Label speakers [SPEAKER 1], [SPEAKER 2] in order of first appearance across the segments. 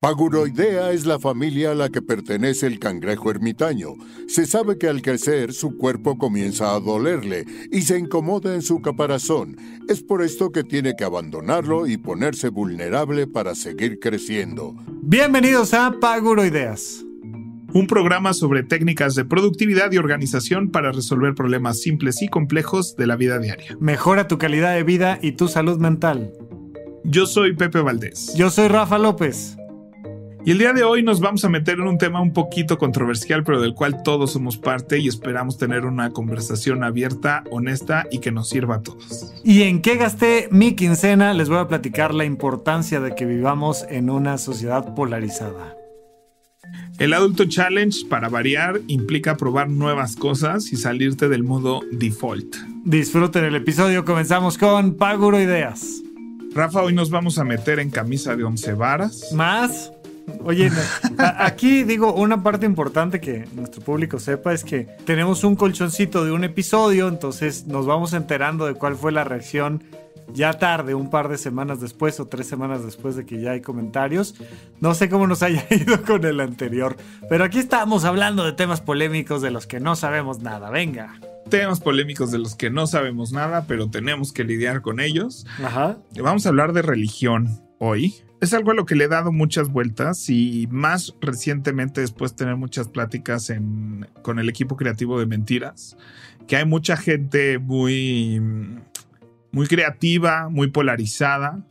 [SPEAKER 1] Paguroidea es la familia a la que pertenece el cangrejo ermitaño. Se sabe que al crecer su cuerpo comienza a dolerle y se incomoda en su caparazón. Es por esto que tiene que abandonarlo y ponerse vulnerable para seguir creciendo.
[SPEAKER 2] Bienvenidos a Paguroideas,
[SPEAKER 3] un programa sobre técnicas de productividad y organización para resolver problemas simples y complejos de la vida diaria.
[SPEAKER 2] Mejora tu calidad de vida y tu salud mental.
[SPEAKER 3] Yo soy Pepe Valdés.
[SPEAKER 2] Yo soy Rafa López.
[SPEAKER 3] Y el día de hoy nos vamos a meter en un tema un poquito controversial, pero del cual todos somos parte y esperamos tener una conversación abierta, honesta y que nos sirva a todos.
[SPEAKER 2] ¿Y en qué gasté mi quincena? Les voy a platicar la importancia de que vivamos en una sociedad polarizada.
[SPEAKER 3] El Adulto Challenge, para variar, implica probar nuevas cosas y salirte del modo default.
[SPEAKER 2] Disfruten el episodio, comenzamos con Paguroideas.
[SPEAKER 3] Rafa, hoy nos vamos a meter en camisa de 11 varas.
[SPEAKER 2] ¿Más? Oye, aquí digo, una parte importante que nuestro público sepa es que tenemos un colchoncito de un episodio, entonces nos vamos enterando de cuál fue la reacción ya tarde, un par de semanas después o 3 semanas después de que ya hay comentarios. No sé cómo nos haya ido con el anterior, pero aquí estamos hablando de temas polémicos de los que no sabemos nada. Venga.
[SPEAKER 3] Temas polémicos de los que no sabemos nada, pero tenemos que lidiar con ellos.
[SPEAKER 2] Ajá.
[SPEAKER 3] Vamos a hablar de religión hoy. Es algo a lo que le he dado muchas vueltas y más recientemente, después de tener muchas pláticas con el equipo creativo de Mentiras, que hay mucha gente muy creativa, muy polarizada,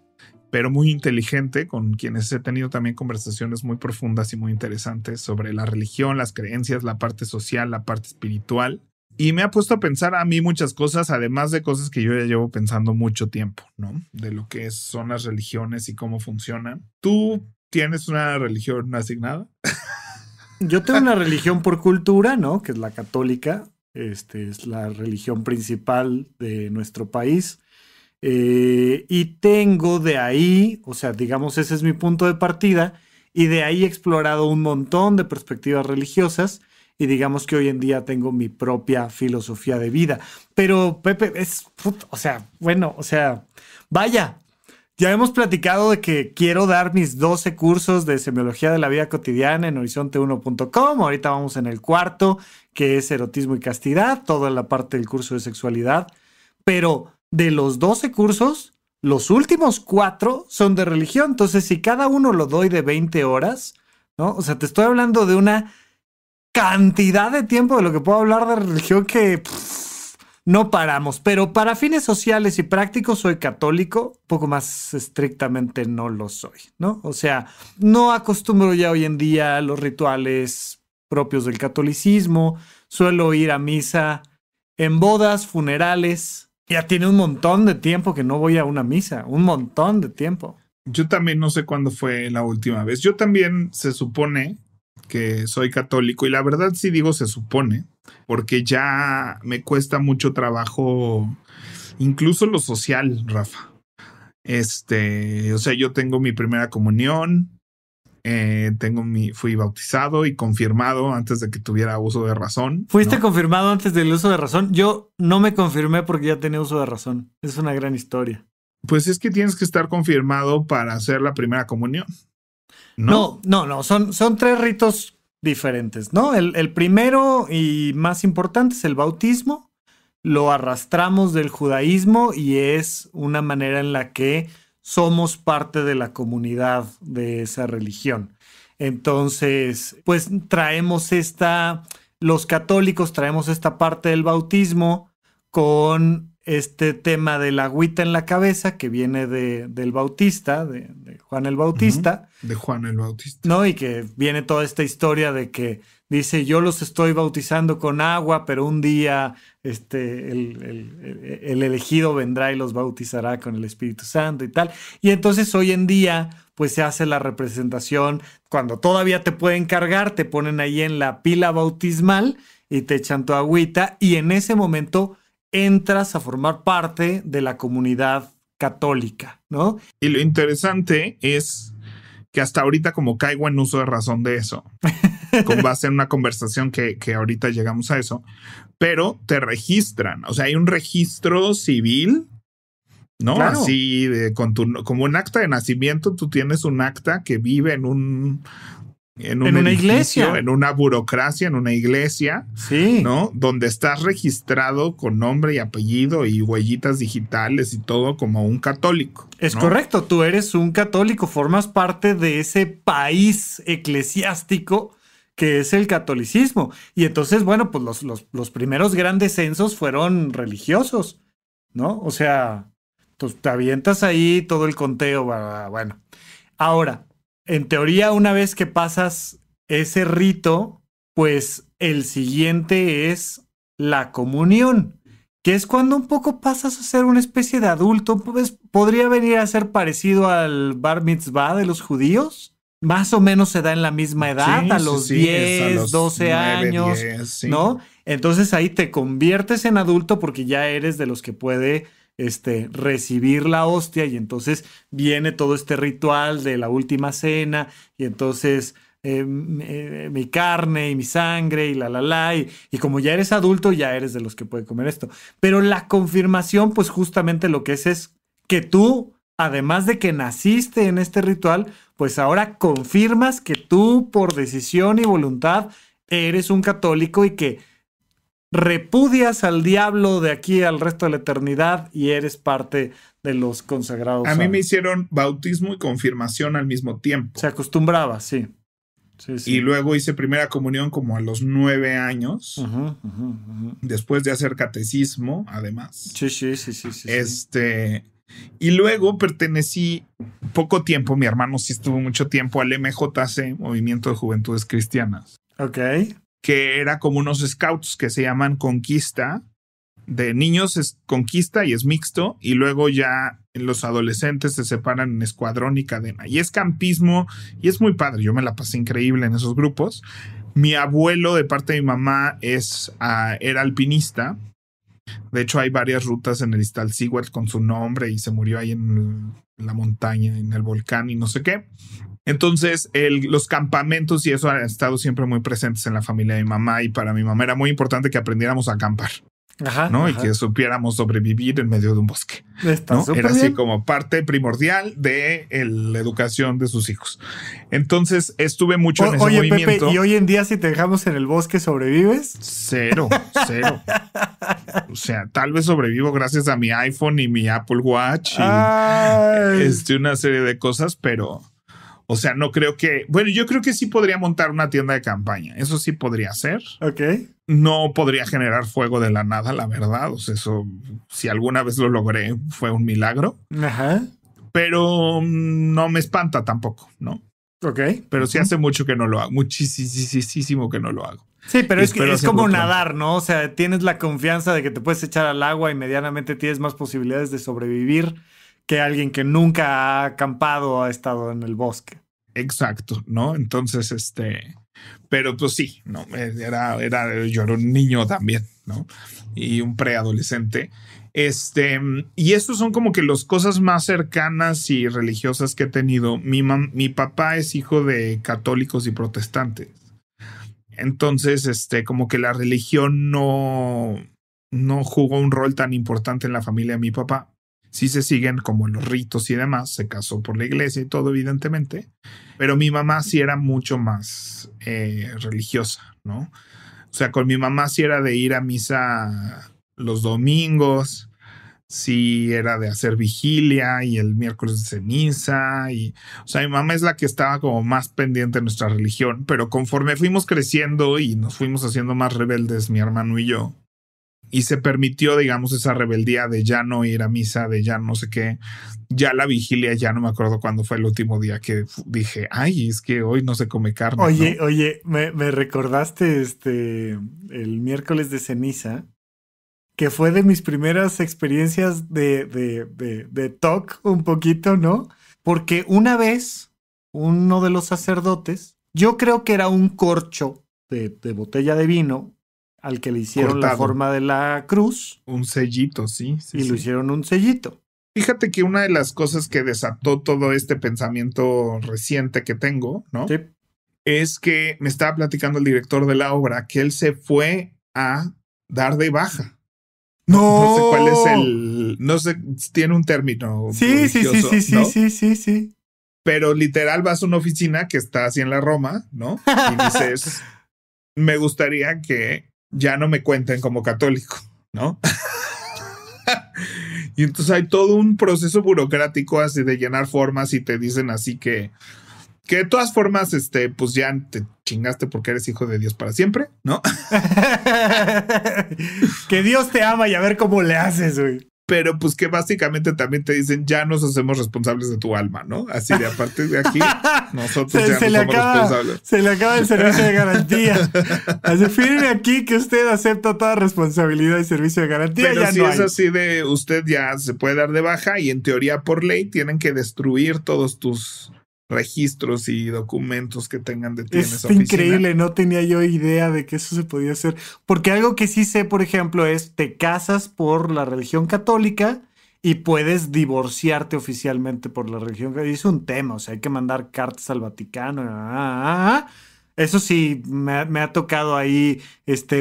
[SPEAKER 3] pero muy inteligente, con quienes he tenido también conversaciones muy profundas y muy interesantes sobre la religión, las creencias, la parte social, la parte espiritual. Y me ha puesto a pensar a mí muchas cosas, además de cosas que yo ya llevo pensando mucho tiempo, ¿no? De lo que son las religiones y cómo funcionan. ¿Tú tienes una religión asignada?
[SPEAKER 2] Yo tengo una religión por cultura, ¿no? Que es la católica. Es la religión principal de nuestro país. Y tengo de ahí, o sea, digamos, ese es mi punto de partida. Y de ahí he explorado un montón de perspectivas religiosas. Y digamos que hoy en día tengo mi propia filosofía de vida. Pero, Pepe, vaya, ya hemos platicado de que quiero dar mis 12 cursos de semiología de la vida cotidiana en horizonte1.com. Ahorita vamos en el 4, que es erotismo y castidad, toda la parte del curso de sexualidad. Pero de los 12 cursos, los últimos 4 son de religión. Entonces, si cada uno lo doy de 20 horas, ¿no? O sea, te estoy hablando de una cantidad de tiempo de lo que puedo hablar de religión que no paramos. Pero para fines sociales y prácticos soy católico, poco más estrictamente no lo soy, ¿no? O sea, no acostumbro ya hoy en día los rituales propios del catolicismo. Suelo ir a misa en bodas, funerales. Ya tiene un montón de tiempo que no voy a una misa, un montón de tiempo.
[SPEAKER 3] Yo también no sé cuándo fue la última vez. Yo también se supone que soy católico y la verdad sí digo se supone, porque ya me cuesta mucho trabajo, incluso lo social, Rafa. O sea, yo tengo mi primera comunión, fui bautizado y confirmado antes de que tuviera uso de razón.
[SPEAKER 2] ¿Fuiste confirmado antes del uso de razón? Yo no me confirmé porque ya tenía uso de razón. Es una gran historia.
[SPEAKER 3] Pues es que tienes que estar confirmado para hacer la primera comunión.
[SPEAKER 2] No. Son 3 ritos diferentes, ¿no? El primero y más importante es el bautismo. Lo arrastramos del judaísmo y es una manera en la que somos parte de la comunidad de esa religión. Entonces, pues los católicos traemos esta parte del bautismo con este tema de la agüita en la cabeza que viene del Bautista, de Juan el Bautista.
[SPEAKER 3] De Juan el Bautista.
[SPEAKER 2] ¿No? Y que viene toda esta historia de que dice, yo los estoy bautizando con agua, pero un día el elegido vendrá y los bautizará con el Espíritu Santo y tal. Y entonces hoy en día pues se hace la representación, cuando todavía te pueden cargar, te ponen ahí en la pila bautismal y te echan tu agüita y en ese momento entras a formar parte de la comunidad católica, ¿no?
[SPEAKER 3] Y lo interesante es que hasta ahorita como caigo en uso de razón de eso, con base en una conversación que ahorita llegamos a eso, pero te registran, o sea, hay un registro civil ¿no?
[SPEAKER 2] Claro.
[SPEAKER 3] Así, como un acta de nacimiento, tú tienes un acta que vive en un
[SPEAKER 2] una iglesia,
[SPEAKER 3] en una burocracia, en una iglesia,
[SPEAKER 2] sí,
[SPEAKER 3] ¿no? Donde estás registrado con nombre y apellido y huellitas digitales y todo como un católico.
[SPEAKER 2] Es
[SPEAKER 3] ¿no?
[SPEAKER 2] correcto, tú eres un católico, formas parte de ese país eclesiástico que es el catolicismo. Y entonces, bueno, pues los primeros grandes censos fueron religiosos, ¿no? O sea, pues te avientas ahí todo el conteo, bueno. Ahora, en teoría, una vez que pasas ese rito, pues el siguiente es la comunión, que es cuando un poco pasas a ser una especie de adulto, pues podría venir a ser parecido al bar mitzvah de los judíos. Más o menos se da en la misma edad,
[SPEAKER 3] Sí,
[SPEAKER 2] a
[SPEAKER 3] sí,
[SPEAKER 2] los
[SPEAKER 3] sí,
[SPEAKER 2] 10,
[SPEAKER 3] a los
[SPEAKER 2] 12
[SPEAKER 3] 9,
[SPEAKER 2] años,
[SPEAKER 3] 10, sí.
[SPEAKER 2] ¿no? Entonces ahí te conviertes en adulto porque ya eres de los que puede recibir la hostia y entonces viene todo este ritual de la última cena y entonces mi carne y mi sangre y y como ya eres adulto ya eres de los que puede comer esto. Pero la confirmación pues justamente lo que es que tú, además de que naciste en este ritual, pues ahora confirmas que tú por decisión y voluntad eres un católico y que repudias al diablo de aquí al resto de la eternidad y eres parte de los consagrados.
[SPEAKER 3] A mí me hicieron bautismo y confirmación al mismo tiempo.
[SPEAKER 2] Se acostumbraba, sí. Sí.
[SPEAKER 3] Y luego hice primera comunión como a los 9 años, después de hacer catecismo, además.
[SPEAKER 2] Sí.
[SPEAKER 3] Y luego pertenecí poco tiempo, mi hermano sí estuvo mucho tiempo al MJC, Movimiento de Juventudes Cristianas.
[SPEAKER 2] Ok.
[SPEAKER 3] Que era como unos scouts que se llaman Conquista. De niños es Conquista y es mixto. Y luego ya los adolescentes se separan en escuadrón y cadena. Y es campismo y es muy padre. Yo me la pasé increíble en esos grupos. Mi abuelo de parte de mi mamá era alpinista. De hecho hay varias rutas en el Iztaccíhuatl con su nombre y se murió ahí en la montaña, en el volcán y no sé qué. Entonces, los campamentos y eso han estado siempre muy presentes en la familia de mi mamá y para mi mamá era muy importante que aprendiéramos a acampar, ¿no? Y que supiéramos sobrevivir en medio de un bosque, ¿no? Era así
[SPEAKER 2] bien.
[SPEAKER 3] como parte primordial de la educación de sus hijos. Entonces, estuve mucho en ese movimiento.
[SPEAKER 2] Pepe, ¿y hoy en día si te dejamos en el bosque sobrevives?
[SPEAKER 3] Cero. O sea, tal vez sobrevivo gracias a mi iPhone y mi Apple Watch y una serie de cosas, pero... O sea, no creo que... Bueno, yo creo que sí podría montar una tienda de campaña. Eso sí podría ser.
[SPEAKER 2] Ok.
[SPEAKER 3] No podría generar fuego de la nada, la verdad. O sea, eso, si alguna vez lo logré, fue un milagro.
[SPEAKER 2] Ajá.
[SPEAKER 3] Pero no me espanta tampoco, ¿no?
[SPEAKER 2] Ok.
[SPEAKER 3] Pero sí hace mucho que no lo hago. Muchísimo que no lo hago.
[SPEAKER 2] Sí, pero es como nadar, ¿no? O sea, tienes la confianza de que te puedes echar al agua y medianamente tienes más posibilidades de sobrevivir que alguien que nunca ha acampado o ha estado en el bosque.
[SPEAKER 3] Exacto, ¿no? Entonces, pero pues sí, ¿no? Yo era un niño también, ¿no? Y un preadolescente. Y estos son como que las cosas más cercanas y religiosas que he tenido. Mi papá es hijo de católicos y protestantes. Entonces, como que la religión no jugó un rol tan importante en la familia de mi papá. Sí se siguen como los ritos y demás, se casó por la iglesia y todo, evidentemente, pero mi mamá sí era mucho más religiosa, ¿no? O sea, con mi mamá sí era de ir a misa los domingos, sí era de hacer vigilia y el miércoles de ceniza, o sea, mi mamá es la que estaba como más pendiente de nuestra religión, pero conforme fuimos creciendo y nos fuimos haciendo más rebeldes, mi hermano y yo, y se permitió, digamos, esa rebeldía de ya no ir a misa, de ya no sé qué. Ya la vigilia, ya no me acuerdo cuándo fue el último día que dije, ay, es que hoy no se come carne.
[SPEAKER 2] Oye, me recordaste el miércoles de ceniza, que fue de mis primeras experiencias de TOC un poquito, ¿no? Porque una vez, uno de los sacerdotes, yo creo que era un corcho de botella de vino, al que le hicieron cortado, la forma de la cruz.
[SPEAKER 3] Un sellito, sí.
[SPEAKER 2] Y lo hicieron un sellito.
[SPEAKER 3] Fíjate que una de las cosas que desató todo este pensamiento reciente que tengo, ¿no?
[SPEAKER 2] Sí.
[SPEAKER 3] Es que me estaba platicando el director de la obra que él se fue a dar de baja. No sé cuál es no sé, tiene un término
[SPEAKER 2] Sí,
[SPEAKER 3] religioso, ¿no?
[SPEAKER 2] sí.
[SPEAKER 3] Pero literal vas a una oficina que está así en la Roma, ¿no? Y dices, me gustaría que ya no me cuenten como católico, ¿no? Y entonces hay todo un proceso burocrático así de llenar formas y te dicen así que de todas formas, pues ya te chingaste porque eres hijo de Dios para siempre, ¿no?
[SPEAKER 2] Que Dios te ama y a ver cómo le haces, güey.
[SPEAKER 3] Pero pues que básicamente también te dicen, ya nos hacemos responsables de tu alma, ¿no? Así de a partir de aquí, nosotros ya no somos responsables.
[SPEAKER 2] Se le acaba el servicio de garantía. Así firme aquí que usted acepta toda responsabilidad y servicio de garantía.
[SPEAKER 3] Pero
[SPEAKER 2] ya
[SPEAKER 3] si
[SPEAKER 2] no
[SPEAKER 3] es
[SPEAKER 2] hay.
[SPEAKER 3] así de usted ya se puede dar de baja y en teoría por ley tienen que destruir todos tus registros y documentos que tengan de ti en esa oficina.
[SPEAKER 2] Increíble, no tenía yo idea de que eso se podía hacer. Porque algo que sí sé, por ejemplo, es te casas por la religión católica y puedes divorciarte oficialmente por la religión católica. Es un tema, o sea, hay que mandar cartas al Vaticano. Eso sí, me ha tocado ahí,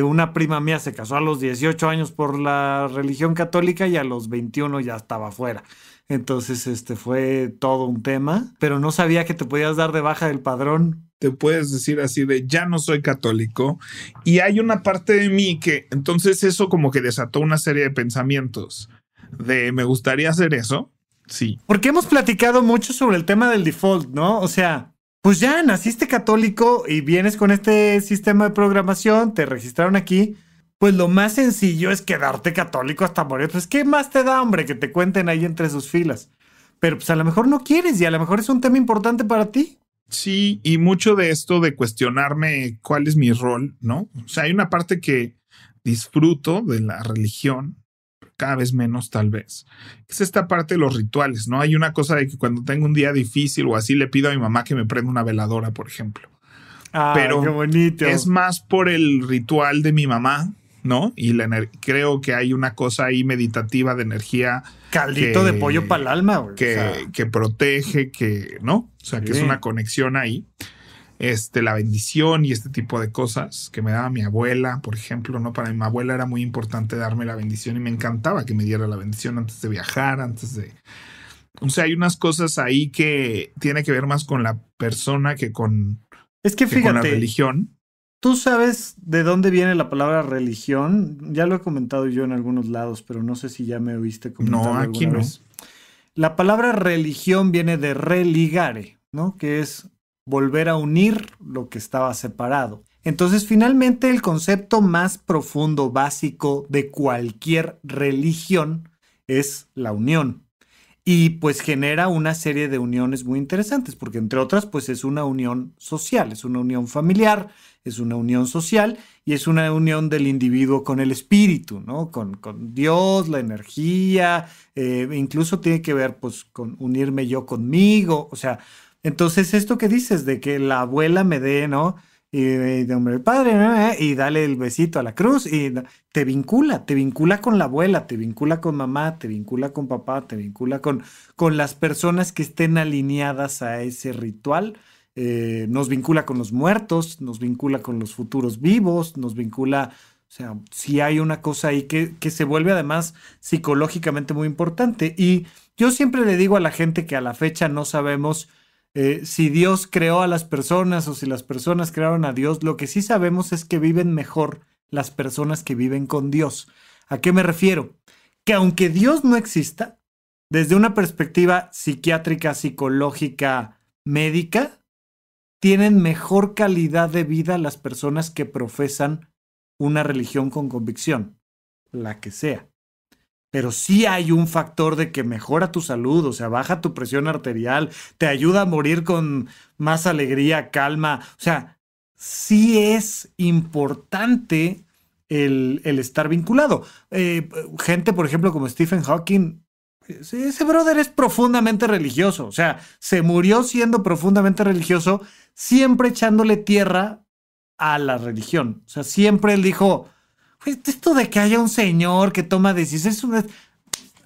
[SPEAKER 2] una prima mía se casó a los 18 años por la religión católica y a los 21 ya estaba fuera. Entonces, fue todo un tema, pero no sabía que te podías dar de baja del padrón.
[SPEAKER 3] Te puedes decir así de, ya no soy católico. Y hay una parte de mí que, entonces eso como que desató una serie de pensamientos de, ¿me gustaría hacer eso? Sí.
[SPEAKER 2] Porque hemos platicado mucho sobre el tema del default, ¿no? O sea, pues ya naciste católico y vienes con este sistema de programación, te registraron aquí. Pues lo más sencillo es quedarte católico hasta morir. Pues, ¿qué más te da, hombre, que te cuenten ahí entre sus filas? Pero pues a lo mejor no quieres y a lo mejor es un tema importante para ti.
[SPEAKER 3] Sí, y mucho de esto de cuestionarme cuál es mi rol, ¿no? O sea, hay una parte que disfruto de la religión, cada vez menos tal vez. Es esta parte de los rituales, ¿no? Hay una cosa de que cuando tengo un día difícil o así le pido a mi mamá que me prenda una veladora, por ejemplo. Pero
[SPEAKER 2] qué bonito.
[SPEAKER 3] Es más por el ritual de mi mamá, ¿no? Y creo que hay una cosa ahí meditativa de energía.
[SPEAKER 2] Caldito de pollo para el alma, güey.
[SPEAKER 3] Que protege, que, ¿no? O sea, sí. Que es una conexión ahí. La bendición y este tipo de cosas que me daba mi abuela, por ejemplo, ¿no? Para mi abuela era muy importante darme la bendición y me encantaba que me diera la bendición antes de viajar, antes de... O sea, hay unas cosas ahí que tiene que ver más con la persona que con...
[SPEAKER 2] Es que fíjate,
[SPEAKER 3] con la religión.
[SPEAKER 2] ¿Tú sabes de dónde viene la palabra religión? Ya lo he comentado yo en algunos lados, pero no sé si ya me oíste comentarlo alguna
[SPEAKER 3] aquí
[SPEAKER 2] vez. La palabra religión viene de religare, ¿no? Que es volver a unir lo que estaba separado. Entonces, finalmente, el concepto más profundo, básico de cualquier religión es la unión. Y pues genera una serie de uniones muy interesantes, porque entre otras, pues es una unión social, es una unión familiar, es una unión social y es una unión del individuo con el espíritu, ¿no? Con Dios, la energía, incluso tiene que ver pues con unirme yo conmigo, o sea, entonces esto que dices de que la abuela me dé, ¿no? Y de hombre el padre, ¿no? Y dale el besito a la cruz y te vincula con la abuela, te vincula con mamá, te vincula con papá, te vincula con las personas que estén alineadas a ese ritual. Nos vincula con los muertos, nos vincula con los futuros vivos, nos vincula, o sea, si hay una cosa ahí que se vuelve además psicológicamente muy importante. Y yo siempre le digo a la gente que a la fecha no sabemos si Dios creó a las personas o si las personas crearon a Dios. Lo que sí sabemos es que viven mejor las personas que viven con Dios. ¿A qué me refiero? Que aunque Dios no exista, desde una perspectiva psiquiátrica, psicológica, médica, tienen mejor calidad de vida las personas que profesan una religión con convicción, la que sea. Pero sí hay un factor de que mejora tu salud, o sea, baja tu presión arterial, te ayuda a morir con más alegría, calma. O sea, sí es importante el estar vinculado. Gente, por ejemplo, como Stephen Hawking, ese brother es profundamente religioso. O sea, se murió siendo profundamente religioso, siempre echándole tierra a la religión. O sea, siempre él dijo... Esto de que haya un señor que toma decisiones,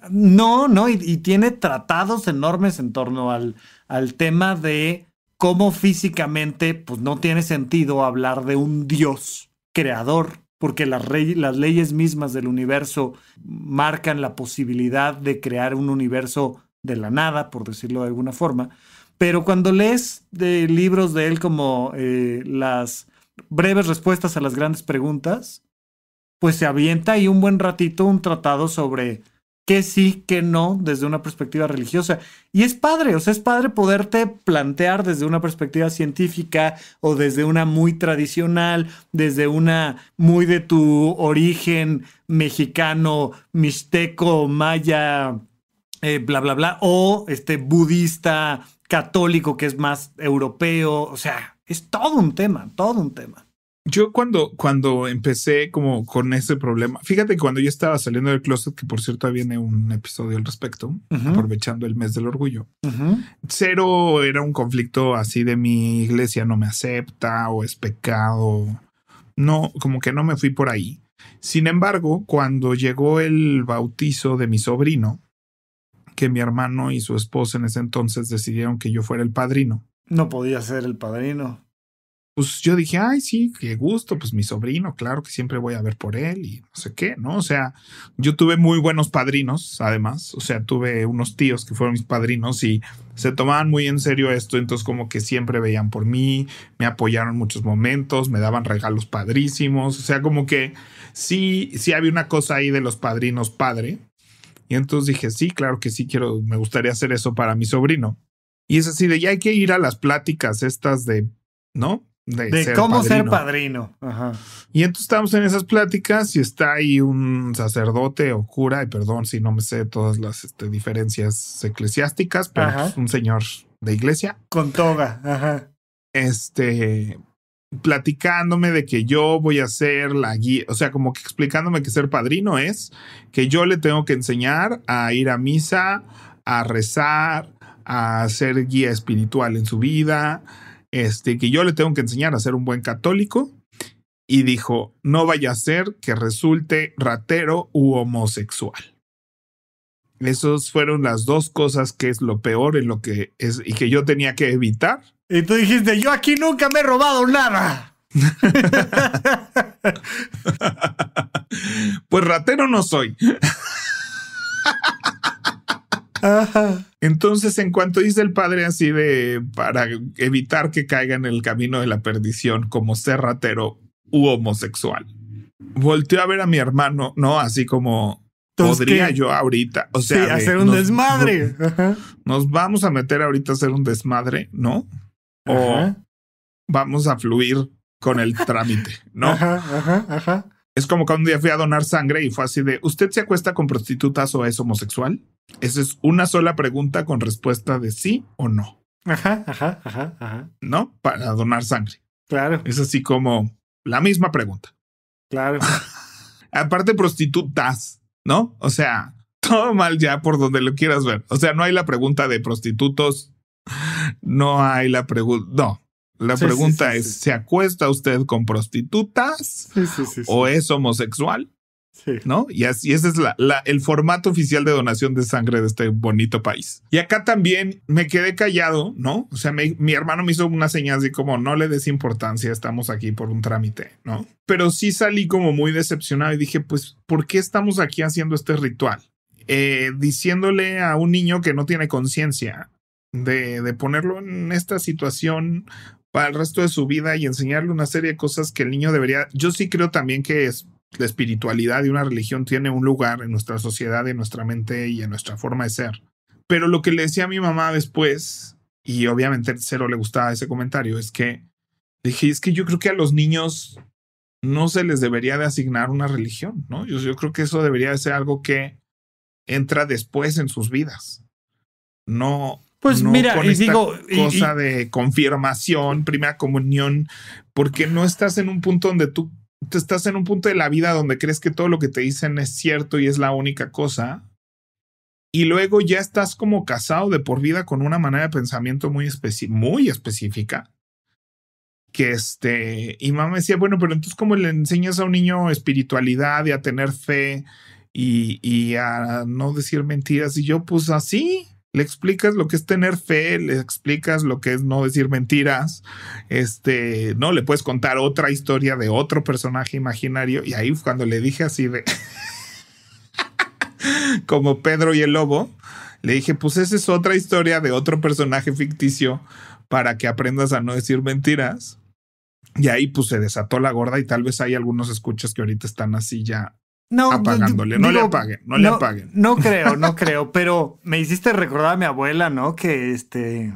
[SPEAKER 2] no, y tiene tratados enormes en torno al tema de cómo físicamente pues no tiene sentido hablar de un Dios creador porque las leyes mismas del universo marcan la posibilidad de crear un universo de la nada, por decirlo de alguna forma. Pero cuando lees de libros de él como las breves respuestas a las grandes preguntas, pues se avienta ahí un buen ratito un tratado sobre qué sí, qué no, desde una perspectiva religiosa. Y es padre, o sea, es padre poderte plantear desde una perspectiva científica o desde una muy tradicional, desde una muy de tu origen mexicano, mixteco, maya, bla, bla, bla, o budista, católico, que es más europeo. O sea, es todo un tema, todo un tema.
[SPEAKER 3] Yo cuando empecé como con ese problema, fíjate que cuando yo estaba saliendo del closet, que por cierto viene un episodio al respecto, aprovechando el mes del orgullo, cero era un conflicto así de mi iglesia no me acepta o es pecado. No, como que no me fui por ahí. Sin embargo, cuando llegó el bautizo de mi sobrino, que mi hermano y su esposa en ese entonces decidieron que yo fuera el padrino.
[SPEAKER 2] No podía ser el padrino.
[SPEAKER 3] Pues yo dije, ay, sí, qué gusto, pues mi sobrino, claro que siempre voy a ver por él y no sé qué, ¿no? O sea, yo tuve muy buenos padrinos, además, o sea, tuve unos tíos que fueron mis padrinos y se tomaban muy en serio esto, entonces como que siempre veían por mí, me apoyaron en muchos momentos, me daban regalos padrísimos, o sea, como que sí había una cosa ahí de los padrinos padre, y entonces dije, sí, claro que sí quiero, me gustaría hacer eso para mi sobrino. Y es así de, ya hay que ir a las pláticas estas de, ¿no?
[SPEAKER 2] De cómo ser padrino. Ajá.
[SPEAKER 3] Y entonces estamos en esas pláticas y está ahí un sacerdote o cura, y perdón si no me sé todas las diferencias eclesiásticas, pero pues un señor de iglesia.
[SPEAKER 2] Con toga. Ajá.
[SPEAKER 3] Platicándome de que yo voy a ser la guía, o sea, como que explicándome que ser padrino es que yo le tengo que enseñar a ir a misa, a rezar, a ser guía espiritual en su vida, que yo le tengo que enseñar a ser un buen católico, y dijo, no vaya a ser que resulte ratero u homosexual. Esas fueron las dos cosas que es lo peor en lo que es y que yo tenía que evitar.
[SPEAKER 2] Y tú dijiste, yo aquí nunca me he robado nada.
[SPEAKER 3] Pues ratero no soy.
[SPEAKER 2] Ajá.
[SPEAKER 3] Entonces, en cuanto dice el padre así de para evitar que caiga en el camino de la perdición como ser ratero u homosexual, volteó a ver a mi hermano, ¿no? Así como podría yo ahorita, o sea,
[SPEAKER 2] sí, hacer un desmadre.
[SPEAKER 3] Nos vamos a meter ahorita a hacer un desmadre, ¿no? O vamos a fluir con el trámite, ¿no?
[SPEAKER 2] Ajá.
[SPEAKER 3] Es como cuando un día fui a donar sangre y fue así de, ¿usted se acuesta con prostitutas o es homosexual? Esa es una sola pregunta con respuesta de sí o no.
[SPEAKER 2] Ajá.
[SPEAKER 3] ¿No? Para donar sangre.
[SPEAKER 2] Claro.
[SPEAKER 3] Es así como la misma pregunta.
[SPEAKER 2] Claro.
[SPEAKER 3] Aparte prostitutas, ¿no? O sea, todo mal ya por donde lo quieras ver. O sea, no hay la pregunta de prostitutos. No hay la pregunta. No. La pregunta es, ¿se acuesta usted con prostitutas?
[SPEAKER 2] Sí.
[SPEAKER 3] ¿O es homosexual?
[SPEAKER 2] Sí.
[SPEAKER 3] ¿No? Y así ese es el formato oficial de donación de sangre de este bonito país. Y acá también me quedé callado, ¿no? O sea, mi hermano me hizo una señal así como no le des importancia, estamos aquí por un trámite, ¿no? Pero sí salí como muy decepcionado y dije, pues, ¿por qué estamos aquí haciendo este ritual? Diciéndole a un niño que no tiene conciencia de ponerlo en esta situación para el resto de su vida y enseñarle una serie de cosas que el niño debería. Yo sí creo también que la espiritualidad y una religión tiene un lugar en nuestra sociedad, en nuestra mente y en nuestra forma de ser. Pero lo que le decía a mi mamá después, y obviamente cero le gustaba ese comentario, es que dije, es que yo creo que a los niños no se les debería de asignar una religión, ¿no? Yo creo que eso debería de ser algo que entra después en sus vidas. No.
[SPEAKER 2] Pues
[SPEAKER 3] no
[SPEAKER 2] mira,
[SPEAKER 3] con
[SPEAKER 2] y
[SPEAKER 3] esta
[SPEAKER 2] digo,
[SPEAKER 3] cosa de confirmación, primera comunión, porque no estás en un punto donde tú estás en un punto de la vida donde crees que todo lo que te dicen es cierto y es la única cosa. Y luego ya estás como casado de por vida con una manera de pensamiento muy específica. Que y mamá me decía, bueno, pero entonces ¿cómo le enseñas a un niño espiritualidad y a tener fe y a no decir mentiras? Y yo, pues así. Le explicas lo que es tener fe, le explicas lo que es no decir mentiras, no le puedes contar otra historia de otro personaje imaginario. Y ahí cuando le dije así de como Pedro y el lobo, le dije, pues esa es otra historia de otro personaje ficticio para que aprendas a no decir mentiras. Y ahí pues se desató la gorda y tal vez hay algunos escuchas que ahorita están así ya apagándole. No le apaguen, no le apaguen.
[SPEAKER 2] No creo, pero me hiciste recordar a mi abuela, ¿no? Que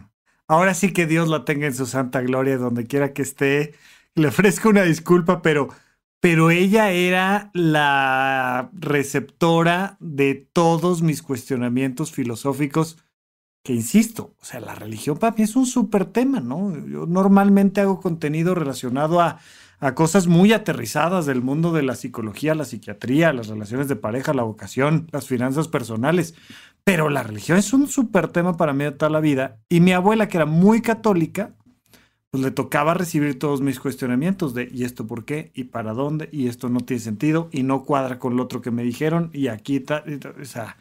[SPEAKER 2] ahora sí que Dios la tenga en su santa gloria donde quiera que esté. Le ofrezco una disculpa, pero ella era la receptora de todos mis cuestionamientos filosóficos, que insisto, o sea, la religión para mí es un súper tema, ¿no? Yo normalmente hago contenido relacionado a cosas muy aterrizadas del mundo de la psicología, la psiquiatría, las relaciones de pareja, la vocación, las finanzas personales, pero la religión es un súper tema para mí de toda la vida. Y mi abuela, que era muy católica, pues le tocaba recibir todos mis cuestionamientos de ¿y esto por qué? ¿Y para dónde? ¿Y esto no tiene sentido? ¿Y no cuadra con lo otro que me dijeron? Y aquí o sea,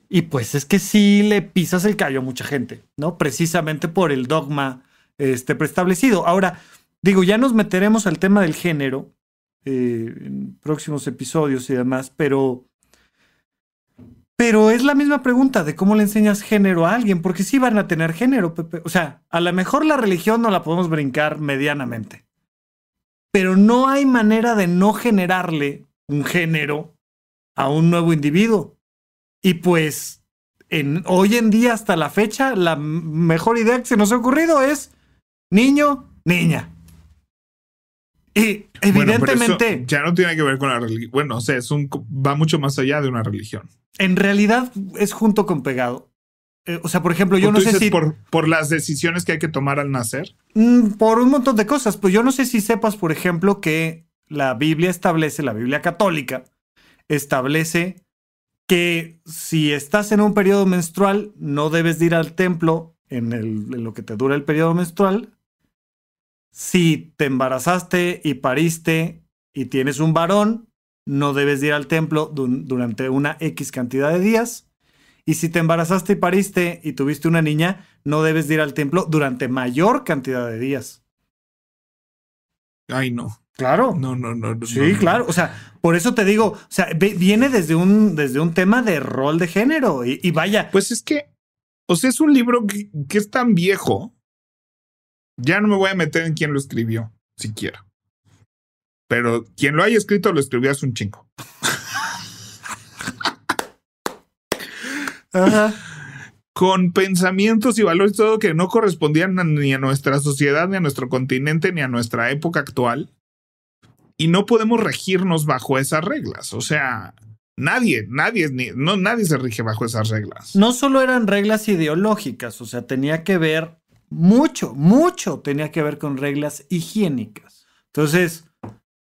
[SPEAKER 2] y pues es que sí le pisas el callo a mucha gente, ¿no? Precisamente por el dogma preestablecido. Ahora, digo, ya nos meteremos al tema del género en próximos episodios y demás, pero es la misma pregunta de cómo le enseñas género a alguien, porque sí van a tener género, Pepe. O sea, a lo mejor la religión no la podemos brincar medianamente, pero no hay manera de no generarle un género a un nuevo individuo. Y pues, hoy en día, hasta la fecha, la mejor idea que se nos ha ocurrido es niño, niña. Y evidentemente...
[SPEAKER 3] Bueno, ya no tiene que ver con la religión. Bueno, o sea, va mucho más allá de una religión.
[SPEAKER 2] En realidad es junto con pegado. O sea, por ejemplo, yo no sé si...
[SPEAKER 3] Por las decisiones que hay que tomar al nacer.
[SPEAKER 2] Por un montón de cosas. Pues yo no sé si sepas, por ejemplo, que la Biblia católica, establece que si estás en un periodo menstrual, no debes de ir al templo en lo que te dura el periodo menstrual. Si te embarazaste y pariste y tienes un varón, no debes de ir al templo durante una X cantidad de días. Y si te embarazaste y pariste y tuviste una niña, no debes de ir al templo durante mayor cantidad de días.
[SPEAKER 3] Ay, no.
[SPEAKER 2] Claro.
[SPEAKER 3] No.
[SPEAKER 2] Sí,
[SPEAKER 3] no.
[SPEAKER 2] claro. O sea, por eso te digo, o sea, viene desde un tema de rol de género. Y vaya.
[SPEAKER 3] Pues es que, o sea, es un libro que es tan viejo. Ya no me voy a meter en quién lo escribió, siquiera. Pero quien lo haya escrito, lo escribió hace un chingo.
[SPEAKER 2] Ajá.
[SPEAKER 3] Con pensamientos y valores todo que no correspondían ni a nuestra sociedad, ni a nuestro continente, ni a nuestra época actual. Y no podemos regirnos bajo esas reglas. O sea, nadie se rige bajo esas reglas.
[SPEAKER 2] No solo eran reglas ideológicas, o sea, tenía que ver mucho tenía que ver con reglas higiénicas. Entonces,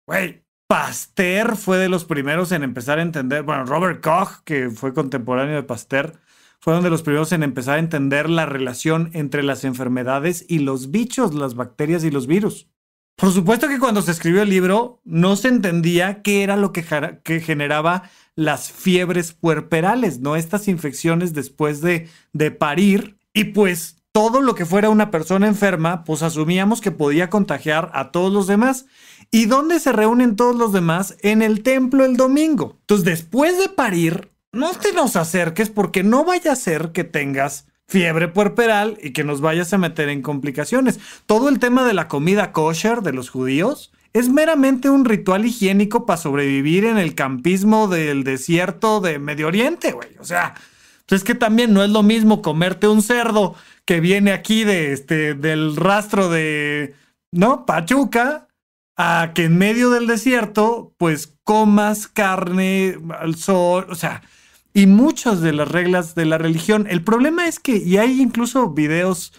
[SPEAKER 2] güey, Pasteur fue de los primeros en empezar a entender, bueno, Robert Koch, que fue contemporáneo de Pasteur, fueron de los primeros en empezar a entender la relación entre las enfermedades y los bichos, las bacterias y los virus. Por supuesto que cuando se escribió el libro no se entendía qué era lo que generaba las fiebres puerperales, ¿no? Estas infecciones después de parir. Y pues todo lo que fuera una persona enferma, pues asumíamos que podía contagiar a todos los demás. ¿Y dónde se reúnen todos los demás? En el templo el domingo. Entonces, después de parir, no te nos acerques porque no vaya a ser que tengas fiebre puerperal y que nos vayas a meter en complicaciones. Todo el tema de la comida kosher de los judíos es meramente un ritual higiénico para sobrevivir en el campismo del desierto de Medio Oriente, güey. O sea, es que también no es lo mismo comerte un cerdo que viene aquí del rastro de, ¿no? Pachuca, a que en medio del desierto, pues comas carne al sol, o sea, y muchas de las reglas de la religión. El problema es que, y hay incluso videos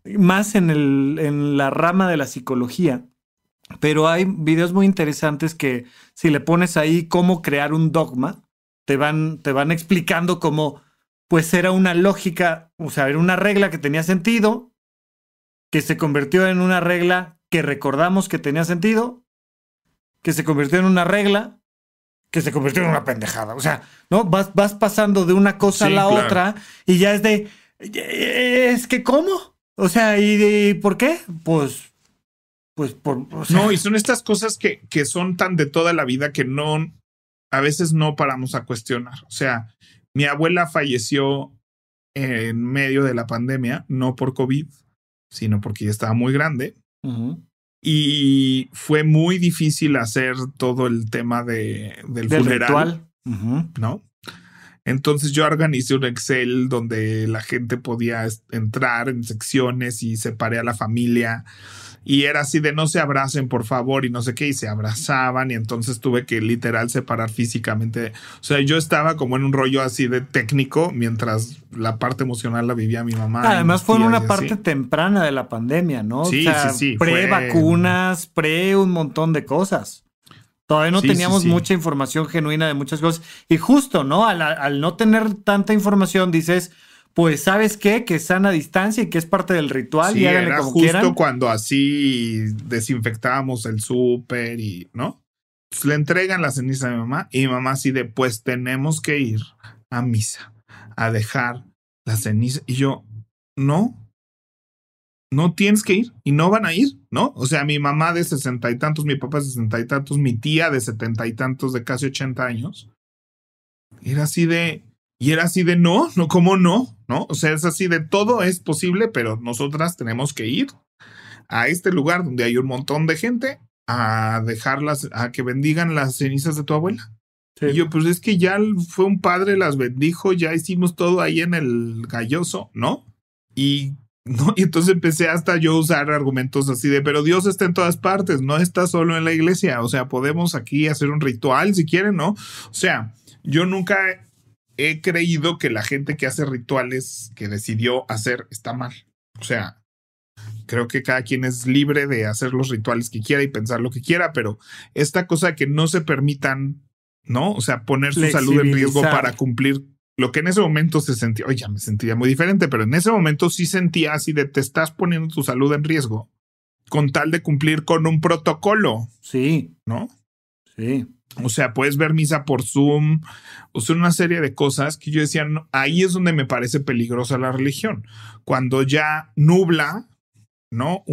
[SPEAKER 2] más en la rama de la psicología, pero hay videos muy interesantes que si le pones ahí cómo crear un dogma, te van explicando cómo pues era una lógica, o sea, era una regla que tenía sentido, que se convirtió en una regla que recordamos que tenía sentido, que se convirtió en una regla que se convirtió en una pendejada. O sea, ¿no? Vas pasando de una cosa a la otra y ya es que ¿cómo? O sea, ¿y por qué? Pues o sea.
[SPEAKER 3] No, y son estas cosas que son tan de toda la vida que a veces no paramos a cuestionar. O sea, mi abuela falleció en medio de la pandemia, no por COVID, sino porque ya estaba muy grande.
[SPEAKER 2] Uh-huh.
[SPEAKER 3] Y fue muy difícil hacer todo el tema del funeral.
[SPEAKER 2] Ritual. Uh-huh.
[SPEAKER 3] ¿No? Entonces yo organicé un Excel donde la gente podía entrar en secciones y separé a la familia. Y era así de no se abracen, por favor, y no sé qué, y se abrazaban, y entonces tuve que literal separar físicamente. O sea, yo estaba como en un rollo así de técnico, mientras la parte emocional la vivía mi mamá.
[SPEAKER 2] Además fue en una parte temprana de la pandemia, ¿no?
[SPEAKER 3] Sí,
[SPEAKER 2] o sea,
[SPEAKER 3] sí.
[SPEAKER 2] Pre-vacunas, un montón de cosas. Todavía no teníamos mucha información genuina de muchas cosas. Y justo, ¿no? Al no tener tanta información, dices... Pues, ¿sabes qué? Que es sana distancia y que es parte del ritual y háganle como quieran.
[SPEAKER 3] Justo cuando así desinfectábamos el súper y, ¿no? Pues le entregan la ceniza a mi mamá y mi mamá así de, pues tenemos que ir a misa a dejar la ceniza. Y yo, no tienes que ir y no van a ir, ¿no? O sea, mi mamá de 60 y tantos, mi papá de 60 y tantos, mi tía de 70 y tantos, de casi 80 años. Era así de... Y era así de no, ¿cómo no? ¿No? O sea, es así de todo es posible, pero nosotras tenemos que ir a este lugar donde hay un montón de gente a dejarlas, a que bendigan las cenizas de tu abuela. Sí. Y yo, pues es que ya fue un padre, las bendijo, ya hicimos todo ahí en el galloso, ¿no? Y entonces empecé hasta yo a usar argumentos así de, pero Dios está en todas partes, no está solo en la iglesia. O sea, podemos aquí hacer un ritual si quieren, ¿no? O sea, yo nunca he creído que la gente que hace rituales que decidió hacer está mal. O sea, creo que cada quien es libre de hacer los rituales que quiera y pensar lo que quiera, pero esta cosa que no se permitan, ¿no? O sea, poner su salud en riesgo para cumplir lo que en ese momento se sentía. Oye, ya me sentiría muy diferente, pero en ese momento sí sentía así de te estás poniendo tu salud en riesgo con tal de cumplir con un protocolo.
[SPEAKER 2] Sí.
[SPEAKER 3] ¿No?
[SPEAKER 2] Sí.
[SPEAKER 3] O sea, puedes ver misa por Zoom, o sea, una serie de cosas que yo decía, no, ahí es donde me parece peligrosa la religión. Cuando ya nubla, ¿no?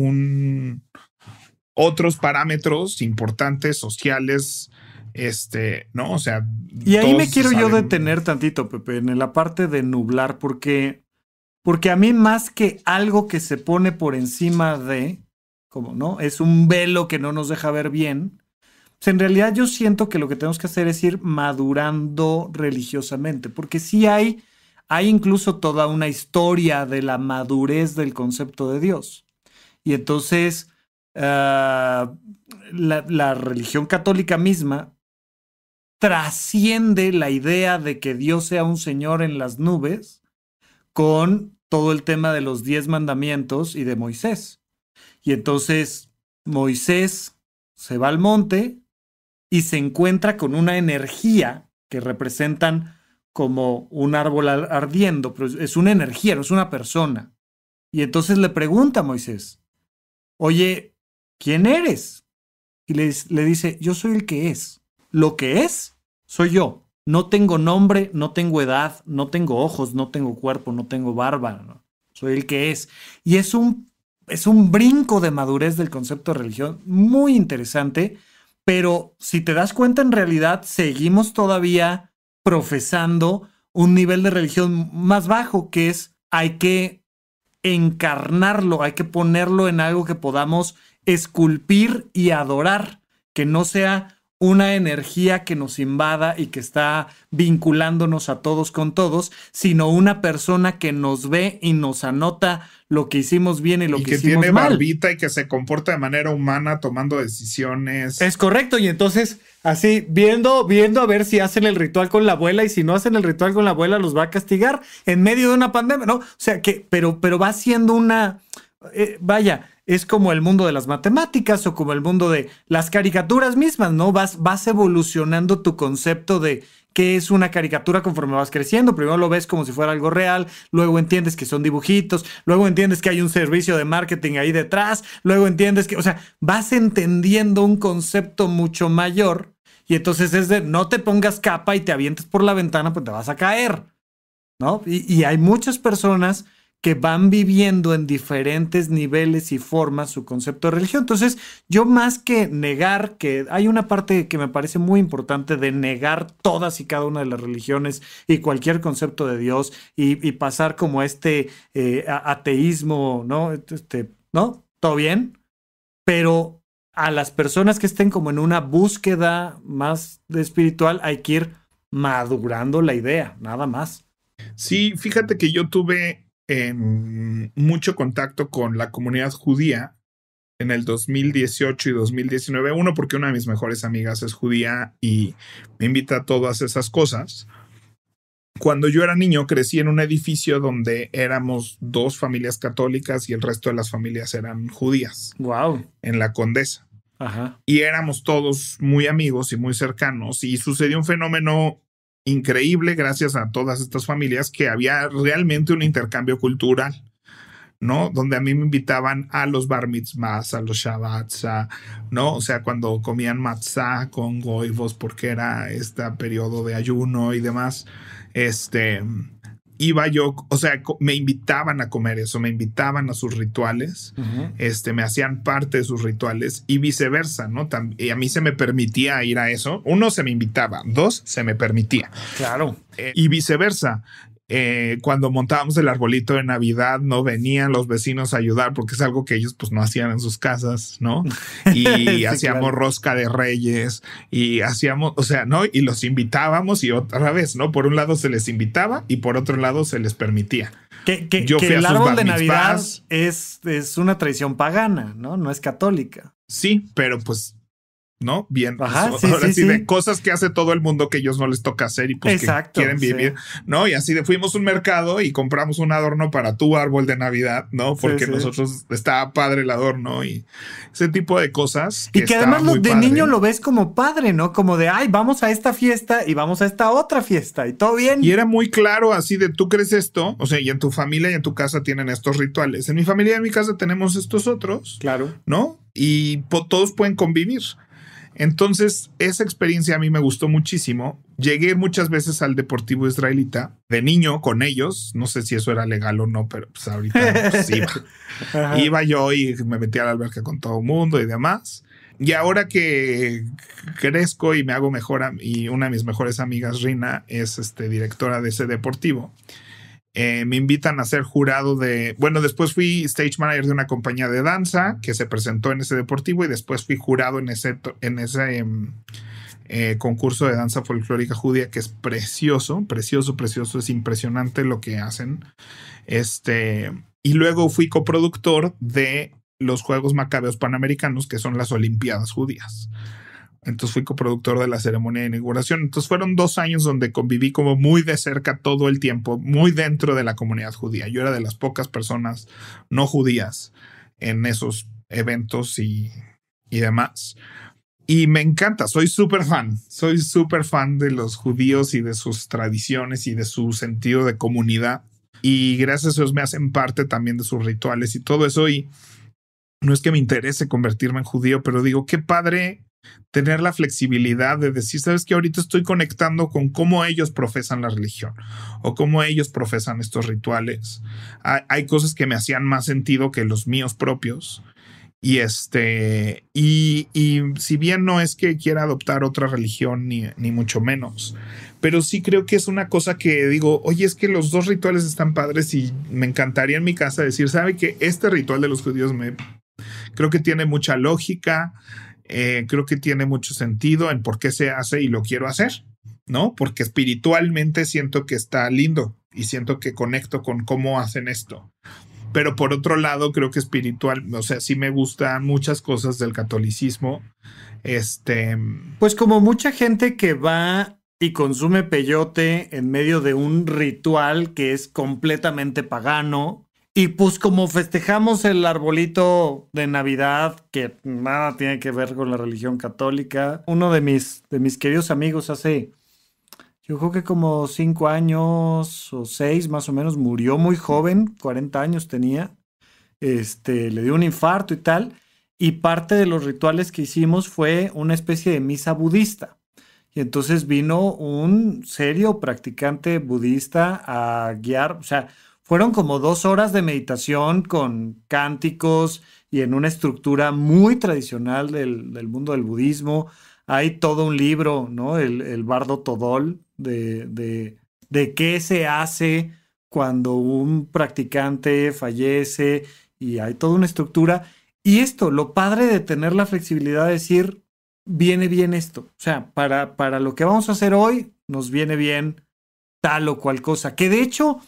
[SPEAKER 3] Otros parámetros importantes, sociales, ¿no? O sea...
[SPEAKER 2] Y ahí me quiero yo detener tantito, Pepe, en la parte de nublar, porque a mí más que algo que se pone por encima de, como, ¿no? Es un velo que no nos deja ver bien. Pues en realidad yo siento que lo que tenemos que hacer es ir madurando religiosamente, porque sí hay incluso toda una historia de la madurez del concepto de Dios. Y entonces la religión católica misma trasciende la idea de que Dios sea un señor en las nubes con todo el tema de los 10 mandamientos y de Moisés. Y entonces Moisés se va al monte y se encuentra con una energía que representan como un árbol ardiendo, pero es una energía, no es una persona. Y entonces le pregunta a Moisés, oye, ¿quién eres? Y le dice, yo soy el que es. Lo que es, soy yo. No tengo nombre, no tengo edad, no tengo ojos, no tengo cuerpo, no tengo barba. No. Soy el que es. Y es un brinco de madurez del concepto de religión muy interesante. Pero si te das cuenta, en realidad seguimos todavía profesando un nivel de religión más bajo, que es hay que encarnarlo, hay que ponerlo en algo que podamos esculpir y adorar, que no sea una energía que nos invada y que está vinculándonos a todos con todos, sino una persona que nos ve y nos anota lo que hicimos bien y lo que hicimos mal. Y que tiene
[SPEAKER 3] barbita y que se comporta de manera humana tomando decisiones.
[SPEAKER 2] Es correcto, y entonces así viendo a ver si hacen el ritual con la abuela, y si no hacen el ritual con la abuela los va a castigar en medio de una pandemia, ¿no? O sea que, pero va siendo una... vaya, es como el mundo de las matemáticas o como el mundo de las caricaturas mismas, ¿no? Vas evolucionando tu concepto de qué es una caricatura conforme vas creciendo. Primero lo ves como si fuera algo real, luego entiendes que son dibujitos, luego entiendes que hay un servicio de marketing ahí detrás, luego entiendes que, o sea, vas entendiendo un concepto mucho mayor Y entonces es de no te pongas capa y te avientes por la ventana, pues te vas a caer, ¿no? Y hay muchas personas que van viviendo en diferentes niveles y formas su concepto de religión. Entonces, yo más que negar, que hay una parte que me parece muy importante de negar todas y cada una de las religiones y cualquier concepto de Dios y pasar como ateísmo, ¿no? ¿No? ¿Todo bien? Pero a las personas que estén como en una búsqueda más espiritual hay que ir madurando la idea, nada más.
[SPEAKER 3] Sí, fíjate que yo tuve mucho contacto con la comunidad judía en el 2018 y 2019. Uno, porque una de mis mejores amigas es judía y me invita a todas esas cosas. Cuando yo era niño, crecí en un edificio donde éramos 2 familias católicas y el resto de las familias eran judías.
[SPEAKER 2] Wow.
[SPEAKER 3] En la Condesa.
[SPEAKER 2] Ajá.
[SPEAKER 3] Y éramos todos muy amigos y muy cercanos. Y sucedió un fenómeno increíble gracias a todas estas familias, que había realmente un intercambio cultural, ¿no? Donde a mí me invitaban a los bar mitzvahs, a los shabbats, ¿no? O sea, cuando comían matzah con goivos, porque era este periodo de ayuno y demás, iba yo, o sea, me invitaban a comer eso, me invitaban a sus rituales, me hacían parte de sus rituales y viceversa, ¿no? Y a mí se me permitía ir a eso. 1, se me invitaba. 2, se me permitía.
[SPEAKER 2] Claro.
[SPEAKER 3] Y viceversa. Cuando montábamos el arbolito de Navidad, no venían los vecinos a ayudar porque es algo que ellos pues no hacían en sus casas, ¿no? Y sí, hacíamos rosca de reyes y hacíamos, o sea, ¿no? Y los invitábamos y otra vez, ¿no? Por un lado se les invitaba y por otro lado se les permitía.
[SPEAKER 2] Que el árbol de Navidad es una tradición pagana, ¿no? No es católica.
[SPEAKER 3] Sí, pero pues ¿no? Bien,
[SPEAKER 2] ajá,
[SPEAKER 3] pues,
[SPEAKER 2] sí,
[SPEAKER 3] ahora sí,
[SPEAKER 2] sí.
[SPEAKER 3] de cosas que hace todo el mundo que ellos no les toca hacer y pues
[SPEAKER 2] exacto,
[SPEAKER 3] que quieren vivir, sí. ¿No? Y así de fuimos a un mercado y compramos un adorno para tu árbol de Navidad, ¿no? Porque sí, nosotros estaba padre el adorno y ese tipo de cosas.
[SPEAKER 2] Y que además de niño lo ves como padre, ¿no? Como de, ay, vamos a esta fiesta y vamos a esta otra fiesta y todo bien.
[SPEAKER 3] Y era muy claro así de, tú crees esto, o sea, y en tu familia y en tu casa tienen estos rituales. En mi familia y en mi casa tenemos estos otros.
[SPEAKER 2] Claro.
[SPEAKER 3] ¿No? Y todos pueden convivir. Entonces, esa experiencia a mí me gustó muchísimo. Llegué muchas veces al Deportivo Israelita de niño con ellos. No sé si eso era legal o no, pero pues ahorita pues, iba. Iba yo y me metía a la alberca con todo el mundo y demás. Y ahora que crezco y me hago mejor, y una de mis mejores amigas, Rina, es directora de ese deportivo. Me invitan a ser jurado después fui stage manager de una compañía de danza que se presentó en ese deportivo y después fui jurado en ese concurso de danza folclórica judía que es precioso, es impresionante lo que hacen. Y luego fui coproductor de los Juegos Macabeos Panamericanos, que son las Olimpiadas Judías. Entonces fui coproductor de la ceremonia de inauguración. Entonces fueron 2 años donde conviví como muy de cerca todo el tiempo, muy dentro de la comunidad judía. Yo era de las pocas personas no judías en esos eventos y demás. Y me encanta, soy súper fan de los judíos y de sus tradiciones y de su sentido de comunidad. Y gracias a Dios me hacen parte también de sus rituales y todo eso. Y no es que me interese convertirme en judío, pero digo, qué padre tener la flexibilidad de decir, sabes que ahorita estoy conectando con cómo ellos profesan la religión o cómo ellos profesan estos rituales. Hay cosas que me hacían más sentido que los míos propios. Y si bien no es que quiera adoptar otra religión ni mucho menos, pero sí creo que es una cosa que digo, oye, es que los 2 rituales están padres y me encantaría en mi casa decir, ¿sabe que este ritual de los judíos creo que tiene mucha lógica? Creo que tiene mucho sentido en por qué se hace y lo quiero hacer, ¿no? Porque espiritualmente siento que está lindo y siento que conecto con cómo hacen esto. Pero por otro lado, creo que espiritual, o sea, sí me gustan muchas cosas del catolicismo.
[SPEAKER 2] Pues como mucha gente que va y consume peyote en medio de un ritual que es completamente pagano. Y pues como festejamos el arbolito de Navidad, que nada tiene que ver con la religión católica, uno de mis queridos amigos hace, yo creo que como 5 años o 6 más o menos, murió muy joven, 40 años tenía, le dio un infarto y tal, y parte de los rituales que hicimos fue una especie de misa budista. y entonces vino un serio practicante budista a guiar, o sea, fueron como 2 horas de meditación con cánticos y en una estructura muy tradicional del mundo del budismo. Hay todo un libro, ¿no? El Bardo Todol de qué se hace cuando un practicante fallece y hay toda una estructura. Y esto, lo padre de tener la flexibilidad de decir, viene bien esto. O sea, para lo que vamos a hacer hoy, nos viene bien tal o cual cosa. Que de hecho,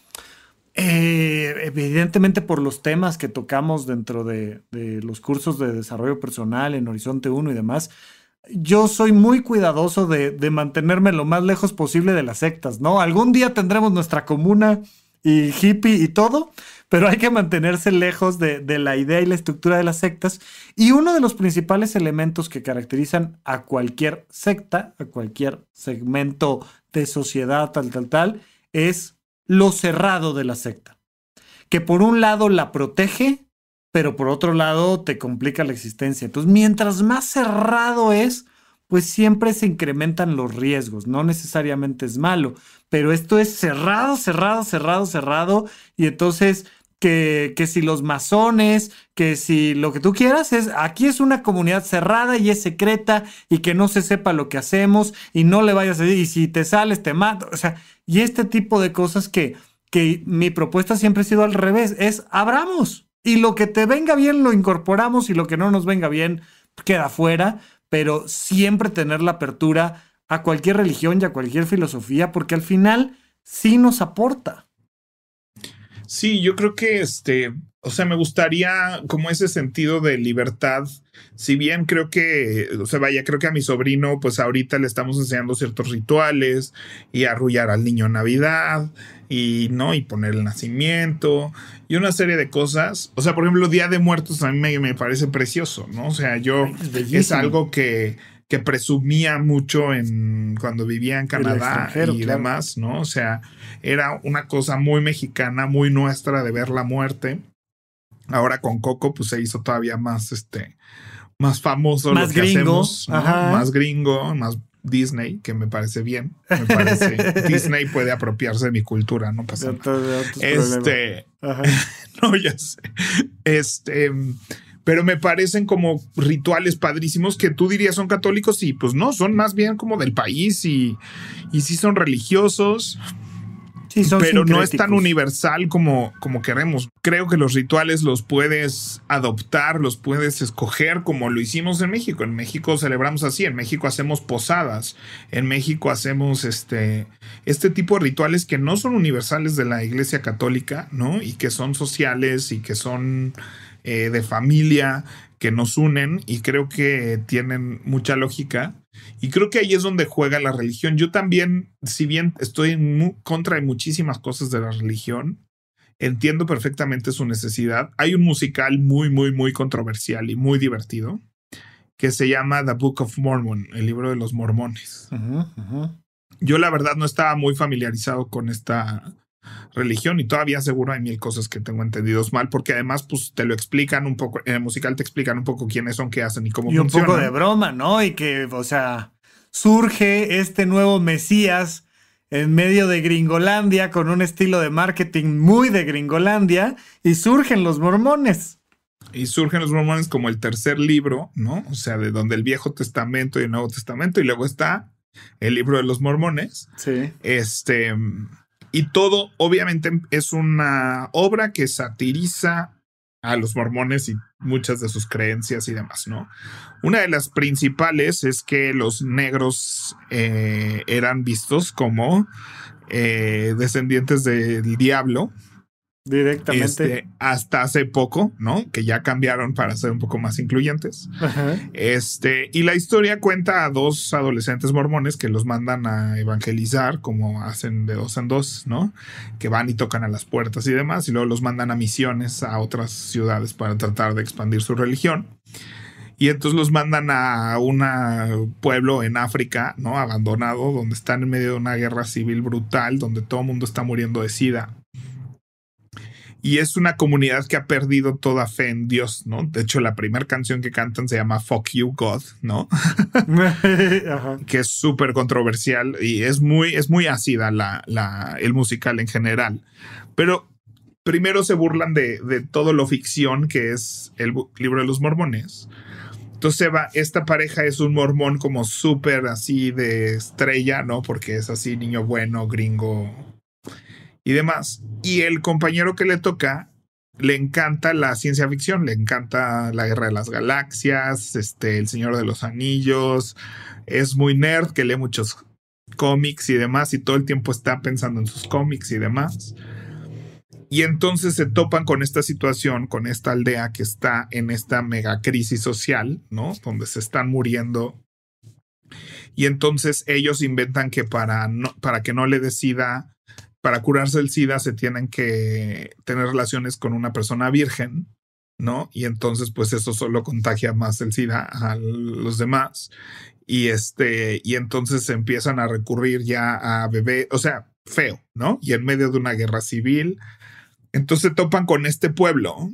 [SPEAKER 2] evidentemente por los temas que tocamos dentro de los cursos de desarrollo personal en Horizonte 1 y demás, yo soy muy cuidadoso de mantenerme lo más lejos posible de las sectas, ¿no? Algún día tendremos nuestra comuna y hippie y todo, pero hay que mantenerse lejos de la idea y la estructura de las sectas. Y uno de los principales elementos que caracterizan a cualquier secta, a cualquier segmento de sociedad, tal, es lo cerrado de la secta. Que por un lado la protege, pero por otro lado te complica la existencia. Entonces, mientras más cerrado es, pues siempre se incrementan los riesgos. No necesariamente es malo, pero esto es cerrado, cerrado, cerrado, cerrado. Y entonces, que si los masones, que si lo que tú quieras, aquí es una comunidad cerrada y es secreta y que no se sepa lo que hacemos y no le vayas a decir, y si te sales, te mato. O sea, y este tipo de cosas que mi propuesta siempre ha sido al revés, es abramos. Y lo que te venga bien lo incorporamos y lo que no nos venga bien queda fuera, pero siempre tener la apertura a cualquier religión y a cualquier filosofía, porque al final sí nos aporta.
[SPEAKER 3] Sí, yo creo que o sea, me gustaría como ese sentido de libertad. Si bien creo que, o sea, vaya, creo que a mi sobrino, pues ahorita le estamos enseñando ciertos rituales y arrullar al niño en Navidad y no, y poner el nacimiento y una serie de cosas. O sea, por ejemplo, Día de Muertos a mí me parece precioso, ¿no? O sea, es algo que presumía mucho cuando vivía en Canadá y demás, ¿no? O sea, era una cosa muy mexicana, muy nuestra de ver la muerte. Ahora con Coco, pues se hizo todavía más, más famoso
[SPEAKER 2] más
[SPEAKER 3] lo que
[SPEAKER 2] gringo,
[SPEAKER 3] hacemos, ¿no? Más gringo, más Disney, que me parece bien. Me parece Disney puede apropiarse de mi cultura, no pasa nada. No, ya sé. Pero me parecen como rituales padrísimos que tú dirías son católicos y pues no, son más bien como del país y sí son religiosos, sí, son pero no es tan universal como queremos. Creo que los rituales los puedes adoptar, los puedes escoger como lo hicimos en México. En México celebramos así, en México hacemos posadas, en México hacemos este tipo de rituales que no son universales de la Iglesia Católica, ¿no? Y que son sociales y que son de familia, que nos unen y creo que tienen mucha lógica. Y creo que ahí es donde juega la religión. Yo también, si bien estoy en contra de muchísimas cosas de la religión, entiendo perfectamente su necesidad. Hay un musical muy, muy, muy controversial y muy divertido que se llama The Book of Mormon, el libro de los mormones. Yo la verdad no estaba muy familiarizado con esta religión y todavía seguro hay mil cosas que tengo entendidos mal, porque además pues te lo explican un poco, en el musical te explican un poco quiénes son, qué hacen y cómo funcionan.
[SPEAKER 2] Y un poco de broma, ¿no? Y que, o sea, surge este nuevo Mesías en medio de Gringolandia con un estilo de marketing muy de Gringolandia y surgen los mormones.
[SPEAKER 3] Y surgen los mormones como el tercer libro, ¿no? O sea, de donde el Viejo Testamento y el Nuevo Testamento y luego está el libro de los mormones.
[SPEAKER 2] Sí.
[SPEAKER 3] Y todo, obviamente, es una obra que satiriza a los mormones y muchas de sus creencias y demás, ¿no? Una de las principales es que los negros eran vistos como descendientes del diablo.
[SPEAKER 2] Directamente.
[SPEAKER 3] Hasta hace poco, ¿no? Que ya cambiaron para ser un poco más incluyentes. Y la historia cuenta a dos adolescentes mormones que los mandan a evangelizar, como hacen de dos en dos, ¿no? Que van y tocan a las puertas y demás, y luego los mandan a misiones a otras ciudades para tratar de expandir su religión. Y entonces los mandan a un pueblo en África, ¿no? Abandonado, donde están en medio de una guerra civil brutal, donde todo el mundo está muriendo de SIDA. Y es una comunidad que ha perdido toda fe en Dios, ¿no? De hecho, la primera canción que cantan se llama Fuck You, God, ¿no?
[SPEAKER 2] Ajá.
[SPEAKER 3] Que es súper controversial y es muy ácida el musical en general. Pero primero se burlan de todo lo ficción que es el libro de los mormones. Entonces esta pareja es un mormón como súper así de estrella, ¿no? Porque es así niño bueno, gringo y demás. Y el compañero que le toca le encanta la ciencia ficción, le encanta la Guerra de las Galaxias, el Señor de los Anillos, es muy nerd, que lee muchos cómics y demás, y todo el tiempo está pensando en sus cómics y demás. Y entonces se topan con esta situación, con esta aldea que está en esta mega crisis social, ¿no? Donde se están muriendo. Y entonces ellos inventan que para que no le dé SIDA, para curarse el SIDA se tienen que tener relaciones con una persona virgen, ¿no? Y entonces pues eso solo contagia más el SIDA a los demás. Y entonces se empiezan a recurrir ya a bebé, o sea, feo, ¿no? Y en medio de una guerra civil. Entonces se topan con este pueblo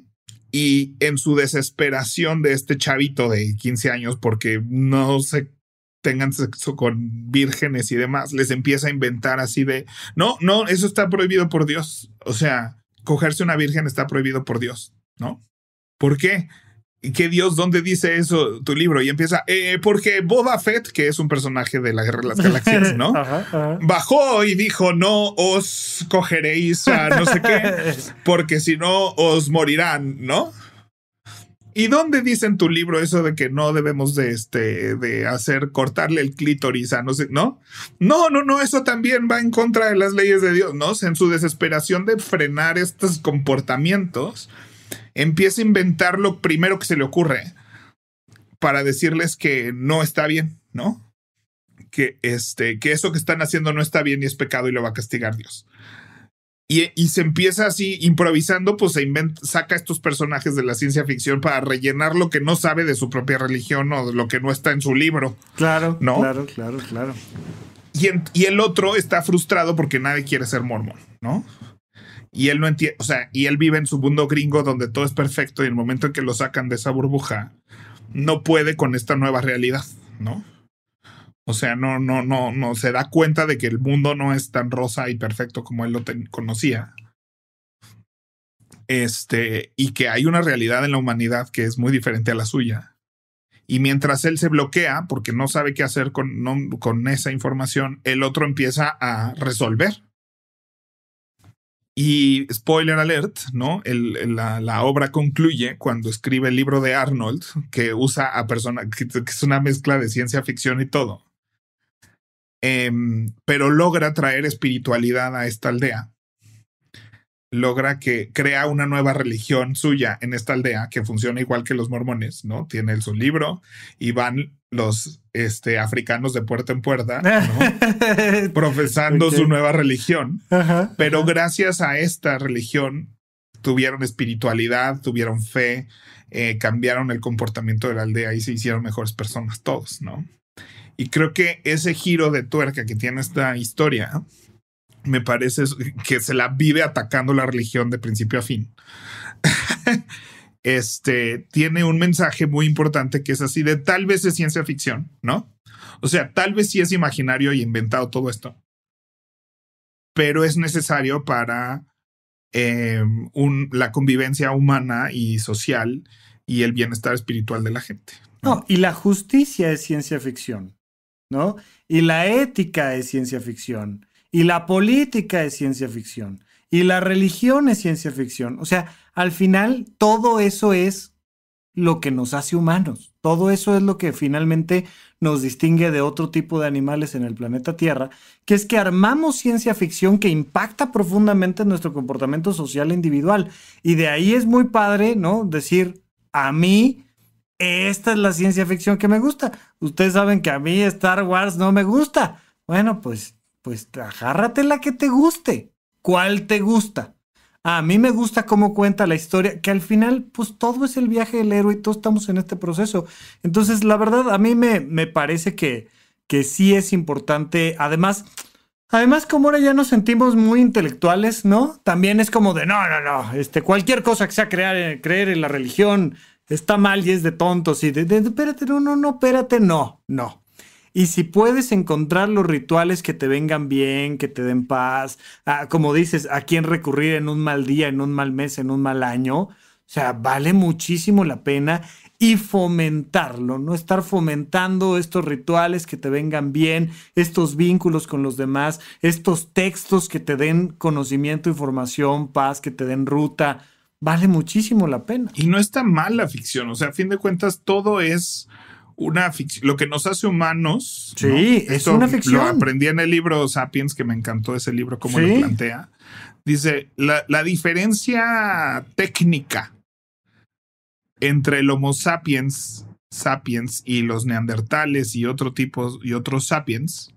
[SPEAKER 3] y en su desesperación de este chavito de 15 años porque no se tengan sexo con vírgenes y demás, les empieza a inventar así de no, eso está prohibido por Dios. O sea, cogerse una virgen está prohibido por Dios, ¿no? ¿Por qué? ¿Qué Dios? ¿Dónde dice eso tu libro? Y empieza, porque Boba Fett, que es un personaje de la Guerra de las Galaxias, ¿no?
[SPEAKER 2] Ajá.
[SPEAKER 3] Bajó y dijo, no os cogeréis a no sé qué, porque si no os morirán, ¿no? ¿Y dónde dice en tu libro eso de que no debemos de hacer cortarle el clítoris a no sé, ¿no? No, eso también va en contra de las leyes de Dios, ¿no? O sea, en su desesperación de frenar estos comportamientos, empieza a inventar lo primero que se le ocurre para decirles que no está bien, ¿no? Que eso que están haciendo no está bien y es pecado y lo va a castigar Dios. Y se empieza así improvisando, pues saca estos personajes de la ciencia ficción para rellenar lo que no sabe de su propia religión o de lo que no está en su libro.
[SPEAKER 2] Claro,
[SPEAKER 3] ¿no?
[SPEAKER 2] Claro.
[SPEAKER 3] Y el otro está frustrado porque nadie quiere ser mormón, ¿no? Y él no entiende, o sea, y él vive en su mundo gringo donde todo es perfecto y en el momento en que lo sacan de esa burbuja, no puede con esta nueva realidad, ¿no? O sea, no se da cuenta de que el mundo no es tan rosa y perfecto como él lo conocía. Y que hay una realidad en la humanidad que es muy diferente a la suya. Y mientras él se bloquea porque no sabe qué hacer con esa información, el otro empieza a resolver. Y spoiler alert, ¿no? La obra concluye cuando escribe el libro de Arnold, que usa a personas, que es una mezcla de ciencia ficción y todo. Pero logra traer espiritualidad a esta aldea. Logra que crea una nueva religión suya en esta aldea que funciona igual que los mormones, ¿no? Tiene su libro y van los africanos de puerta en puerta, ¿no? Profesando su nueva religión. Pero gracias a esta religión tuvieron espiritualidad, tuvieron fe, cambiaron el comportamiento de la aldea y se hicieron mejores personas todos, ¿no? Y creo que ese giro de tuerca que tiene esta historia me parece que se la vive atacando la religión de principio a fin. Tiene un mensaje muy importante que es así de tal vez es ciencia ficción, ¿no? O sea, tal vez sí es imaginario y inventado todo esto, pero es necesario para la convivencia humana y social y el bienestar espiritual de la gente.
[SPEAKER 2] No, y la justicia es ciencia ficción, ¿no? Y la ética es ciencia ficción. Y la política es ciencia ficción. Y la religión es ciencia ficción. O sea, al final, todo eso es lo que nos hace humanos. Todo eso es lo que finalmente nos distingue de otro tipo de animales en el planeta Tierra, que es que armamos ciencia ficción que impacta profundamente en nuestro comportamiento social e individual. Y de ahí es muy padre, ¿no? Decir, a mí, esta es la ciencia ficción que me gusta. Ustedes saben que a mí Star Wars no me gusta. Bueno, pues agárrate la que te guste. ¿Cuál te gusta? A mí me gusta cómo cuenta la historia, que al final, pues todo es el viaje del héroe y todos estamos en este proceso. Entonces, la verdad, a mí me parece que sí es importante. Además, Además, como ahora ya nos sentimos muy intelectuales, ¿no? También es como de, no, cualquier cosa que sea creer en la religión está mal y es de tontos y espérate, espérate, no. Y si puedes encontrar los rituales que te vengan bien, que te den paz, como dices, a quién recurrir en un mal día, en un mal mes, en un mal año, o sea, vale muchísimo la pena y fomentarlo, ¿no? Estar fomentando estos rituales que te vengan bien, estos vínculos con los demás, estos textos que te den conocimiento, información, paz, que te den ruta, vale muchísimo la pena.
[SPEAKER 3] Y no está mal la ficción, o sea, a fin de cuentas todo es una ficción, lo que nos hace humanos.
[SPEAKER 2] Sí,
[SPEAKER 3] ¿no?
[SPEAKER 2] es una ficción.
[SPEAKER 3] Lo aprendí en el libro Sapiens, que me encantó ese libro, cómo lo plantea. Dice, la diferencia técnica entre el Homo sapiens y los neandertales y otros sapiens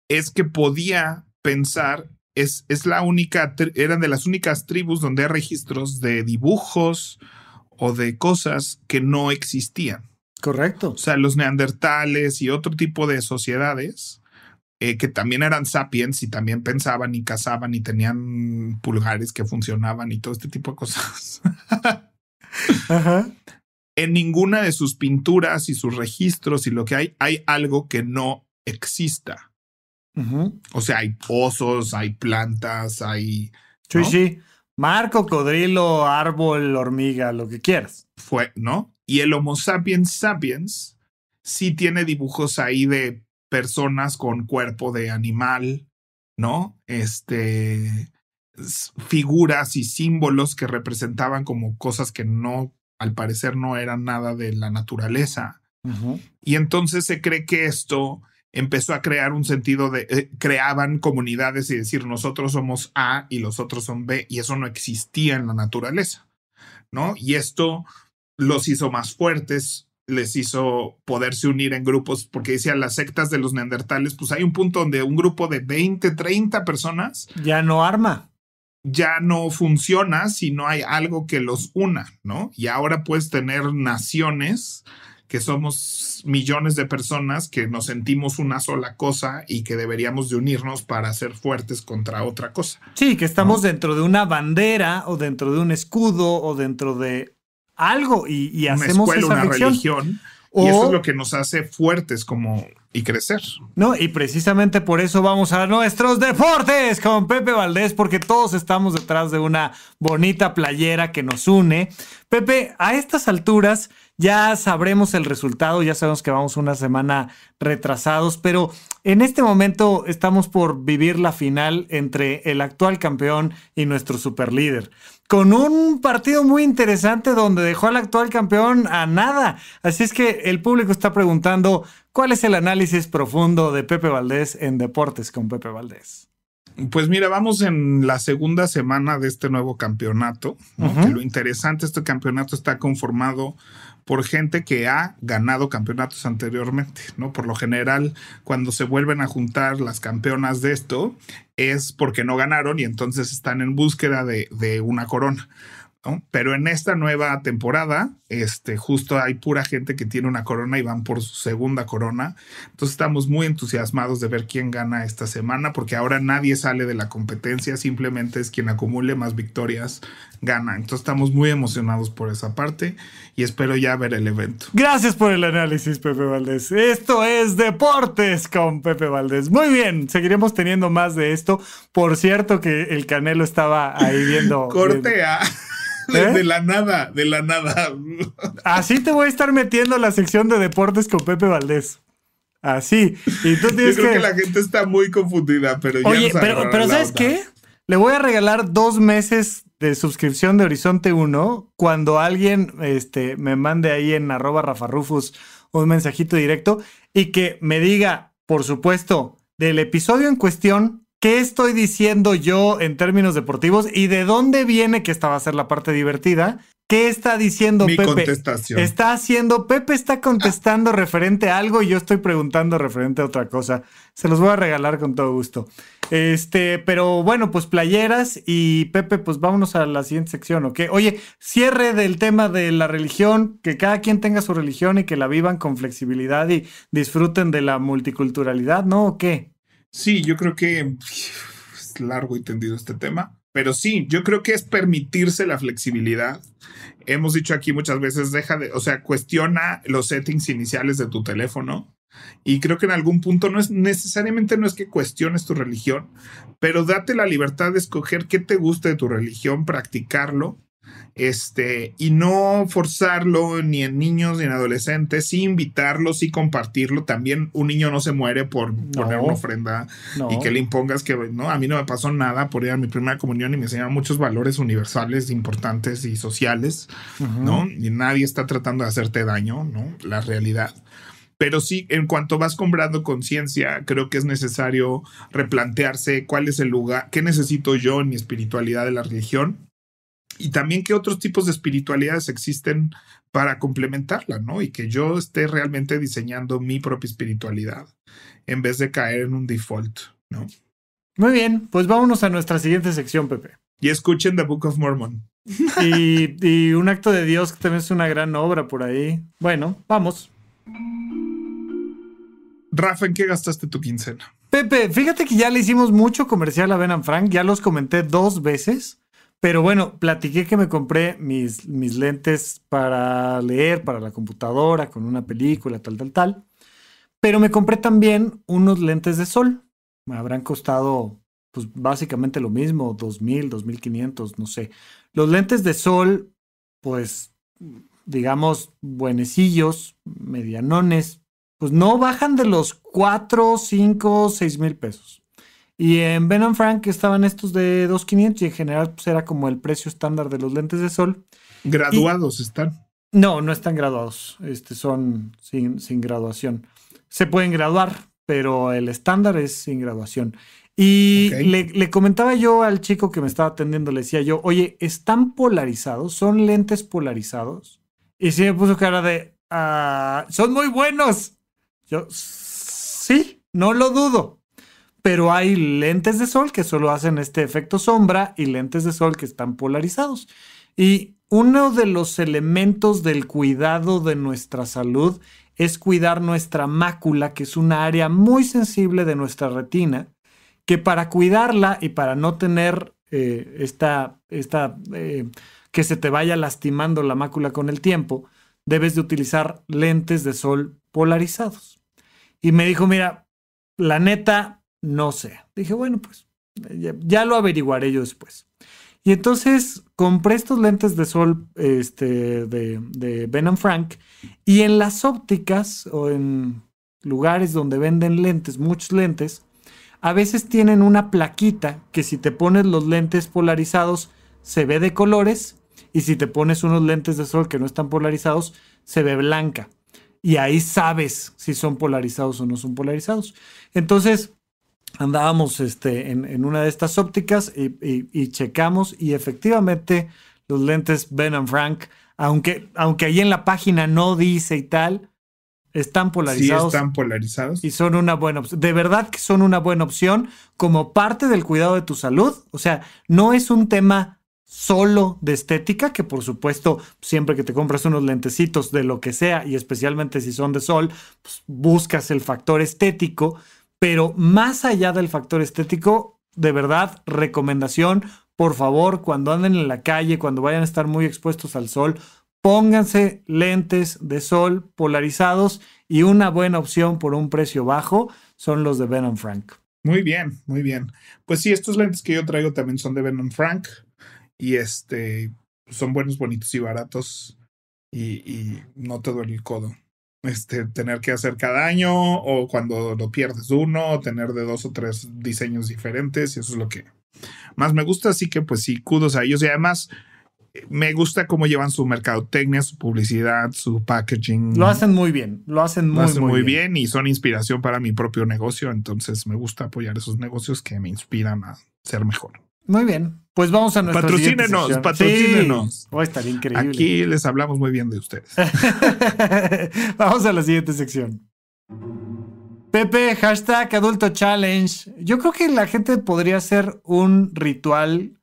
[SPEAKER 3] es que podía pensar, eran de las únicas tribus donde hay registros de dibujos o de cosas que no existían.
[SPEAKER 2] Correcto.
[SPEAKER 3] O sea, los neandertales y otro tipo de sociedades que también eran sapiens y también pensaban y cazaban y tenían pulgares que funcionaban y todo este tipo de cosas.
[SPEAKER 2] Ajá.
[SPEAKER 3] En ninguna de sus pinturas y sus registros y lo que hay algo que no exista. O sea, hay pozos, hay plantas, hay... ¿no?
[SPEAKER 2] Sí. Mar, cocodrilo, árbol, hormiga, lo que quieras.
[SPEAKER 3] ¿No? Y el Homo sapiens sí tiene dibujos ahí de personas con cuerpo de animal, ¿no? Figuras y símbolos que representaban como cosas que no, al parecer no eran nada de la naturaleza. Y entonces se cree que esto empezó a crear un sentido de, creaban comunidades y decir nosotros somos A y los otros son B, y eso no existía en la naturaleza, ¿no? Y esto los hizo más fuertes, les hizo poderse unir en grupos, porque decían las sectas de los neandertales, pues hay un punto donde un grupo de 20, 30 personas
[SPEAKER 2] ya no arma.
[SPEAKER 3] Ya no funciona si no hay algo que los una, ¿no? Y ahora puedes tener naciones que somos millones de personas que nos sentimos una sola cosa y que deberíamos de unirnos para ser fuertes contra otra cosa.
[SPEAKER 2] Sí, que estamos dentro de una bandera o dentro de un escudo o dentro de algo y
[SPEAKER 3] una
[SPEAKER 2] hacemos
[SPEAKER 3] escuela,
[SPEAKER 2] esa
[SPEAKER 3] una religión. Y eso es lo que nos hace fuertes y crecer.
[SPEAKER 2] No, y precisamente por eso vamos a nuestros deportes con Pepe Valdés, porque todos estamos detrás de una bonita playera que nos une. Pepe, a estas alturas ya sabremos el resultado, ya sabemos que vamos una semana retrasados, pero en este momento estamos por vivir la final entre el actual campeón y nuestro superlíder, con un partido muy interesante donde dejó al actual campeón a nada. Así es que el público está preguntando, ¿cuál es el análisis profundo de Pepe Valdés en Deportes con Pepe Valdés?
[SPEAKER 3] Pues mira, vamos en la segunda semana de este nuevo campeonato, ¿no? Que lo interesante, este campeonato está conformado por gente que ha ganado campeonatos anteriormente, ¿no? Por lo general, cuando se vuelven a juntar las campeonas de esto, es porque no ganaron y entonces están en búsqueda de una corona, ¿no? Pero en esta nueva temporada, justo hay pura gente que tiene una corona y van por su segunda corona. Entonces estamos muy entusiasmados de ver quién gana esta semana, porque ahora nadie sale de la competencia, simplemente es quien acumule más victorias gana. Entonces estamos muy emocionados por esa parte y espero ya ver el evento.
[SPEAKER 2] Gracias por el análisis, Pepe Valdés. Esto es Deportes con Pepe Valdés. Muy bien, seguiremos teniendo más de esto. Por cierto que el Canelo estaba ahí viendo...
[SPEAKER 3] Cortea. De la nada.
[SPEAKER 2] Así te voy a estar metiendo la sección de Deportes con Pepe Valdés. Así. Y tú tienes
[SPEAKER 3] Yo creo que la gente está muy confundida, pero
[SPEAKER 2] oye,
[SPEAKER 3] ya
[SPEAKER 2] pero ¿sabes qué? Le voy a regalar 2 meses de suscripción de Horizonte 1 cuando alguien me mande ahí en @RafaRufus un mensajito directo y que me diga, por supuesto, del episodio en cuestión, ¿qué estoy diciendo yo en términos deportivos y de dónde viene, que esta va a ser la parte divertida? ¿Qué está diciendo
[SPEAKER 3] mi
[SPEAKER 2] Pepe?
[SPEAKER 3] Contestación.
[SPEAKER 2] Pepe está contestando referente a algo y yo estoy preguntando referente a otra cosa. Se los voy a regalar con todo gusto. Pero bueno, pues playeras y Pepe, pues vámonos a la siguiente sección, ¿ok? Oye, cierre del tema de la religión, que cada quien tenga su religión y que la vivan con flexibilidad y disfruten de la multiculturalidad, ¿no? ¿O qué?
[SPEAKER 3] Sí, yo creo que es largo y tendido este tema, pero sí, yo creo que es permitirse la flexibilidad. Hemos dicho aquí muchas veces, cuestiona los settings iniciales de tu teléfono. Y creo que en algún punto no es que cuestiones tu religión, pero date la libertad de escoger qué te gusta de tu religión, practicarlo, y no forzarlo ni en niños ni en adolescentes, sí invitarlo, sí compartirlo. También un niño no se muere por poner una ofrenda y que le impongas que, no, a mí no me pasó nada por ir a mi primera comunión y me enseñaron muchos valores universales, importantes y sociales, ¿no? Y nadie está tratando de hacerte daño, ¿no? La realidad. Pero sí, en cuanto vas comprando conciencia, creo que es necesario replantearse cuál es el lugar, qué necesito yo en mi espiritualidad de la religión y también qué otros tipos de espiritualidades existen para complementarla, ¿no? Y que yo esté realmente diseñando mi propia espiritualidad en vez de caer en un default, ¿no?
[SPEAKER 2] Muy bien, pues vámonos a nuestra siguiente sección, Pepe.
[SPEAKER 3] Y escuchen The Book of Mormon.
[SPEAKER 2] Y Un acto de Dios, que también es una gran obra por ahí. Bueno, vamos.
[SPEAKER 3] Rafa, ¿en qué gastaste tu quincena?
[SPEAKER 2] Pepe, fíjate que ya le hicimos mucho comercial a Ben and Frank, ya los comenté 2 veces, pero bueno, platiqué que me compré mis lentes para leer, para la computadora, con una película, tal, pero me compré también unos lentes de sol. Me habrán costado, pues básicamente lo mismo, 2,000, 2,500, no sé. Los lentes de sol, pues, digamos, buenecillos, medianones, pues no bajan de los 4, 5, 6 mil pesos. Y en Ben and Frank estaban estos de 2,500 y en general pues era como el precio estándar de los lentes de sol.
[SPEAKER 3] ¿Graduados están?
[SPEAKER 2] No, no están graduados. Son sin graduación. Se pueden graduar, pero el estándar es sin graduación. Y le comentaba yo al chico que me estaba atendiendo, le decía yo, oye, ¿están polarizados? ¿Son lentes polarizados? Y sí me puso cara de, son muy buenos. Yo, sí, no lo dudo. Pero hay lentes de sol que solo hacen este efecto sombra y lentes de sol que están polarizados. Y uno de los elementos del cuidado de nuestra salud es cuidar nuestra mácula, que es una área muy sensible de nuestra retina, que para cuidarla y para no tener que se te vaya lastimando la mácula con el tiempo, debes de utilizar lentes de sol polarizados. Y me dijo, mira, la neta, no sé. Dije, bueno, pues ya lo averiguaré yo después. Y entonces compré estos lentes de sol de Ben and Frank, y en las ópticas o en lugares donde venden lentes, muchos lentes, a veces tienen una plaquita que si te pones los lentes polarizados se ve de colores, y si te pones unos lentes de sol que no están polarizados se ve blanca. Y ahí sabes si son polarizados o no son polarizados. Entonces andábamos en una de estas ópticas y checamos, y efectivamente los lentes Ben and Frank, aunque ahí en la página no dice y tal, están polarizados.
[SPEAKER 3] Sí, están polarizados.
[SPEAKER 2] Y son una buena opción. De verdad que son una buena opción como parte del cuidado de tu salud. O sea, no es un tema solo de estética, que por supuesto siempre que te compras unos lentecitos de lo que sea, y especialmente si son de sol, pues buscas el factor estético, pero más allá del factor estético, de verdad, recomendación, por favor, cuando anden en la calle, cuando vayan a estar muy expuestos al sol, pónganse lentes de sol polarizados, y una buena opción por un precio bajo son los de Ben and Frank.
[SPEAKER 3] Muy bien, muy bien. Pues sí, estos lentes que yo traigo también son de Ben and Frank. Y son buenos, bonitos y baratos. Y no te duele el codo. Tener que hacer cada año, o cuando lo pierdes uno, tener de 2 o 3 diseños diferentes. Y eso es lo que más me gusta. Así que pues sí, kudos a ellos. Y además me gusta cómo llevan su mercadotecnia, su publicidad, su packaging.
[SPEAKER 2] Lo hacen muy bien. Lo hacen muy
[SPEAKER 3] bien. Y son inspiración para mi propio negocio. Entonces me gusta apoyar esos negocios que me inspiran a ser mejor.
[SPEAKER 2] Muy bien. Pues vamos a nuestra siguiente sección.
[SPEAKER 3] Patrocínenos.
[SPEAKER 2] Sí. Va a estar increíble.
[SPEAKER 3] Aquí les hablamos muy bien de ustedes.
[SPEAKER 2] Vamos a la siguiente sección. Pepe, hashtag Adulto Challenge. Yo creo que la gente podría hacer un ritual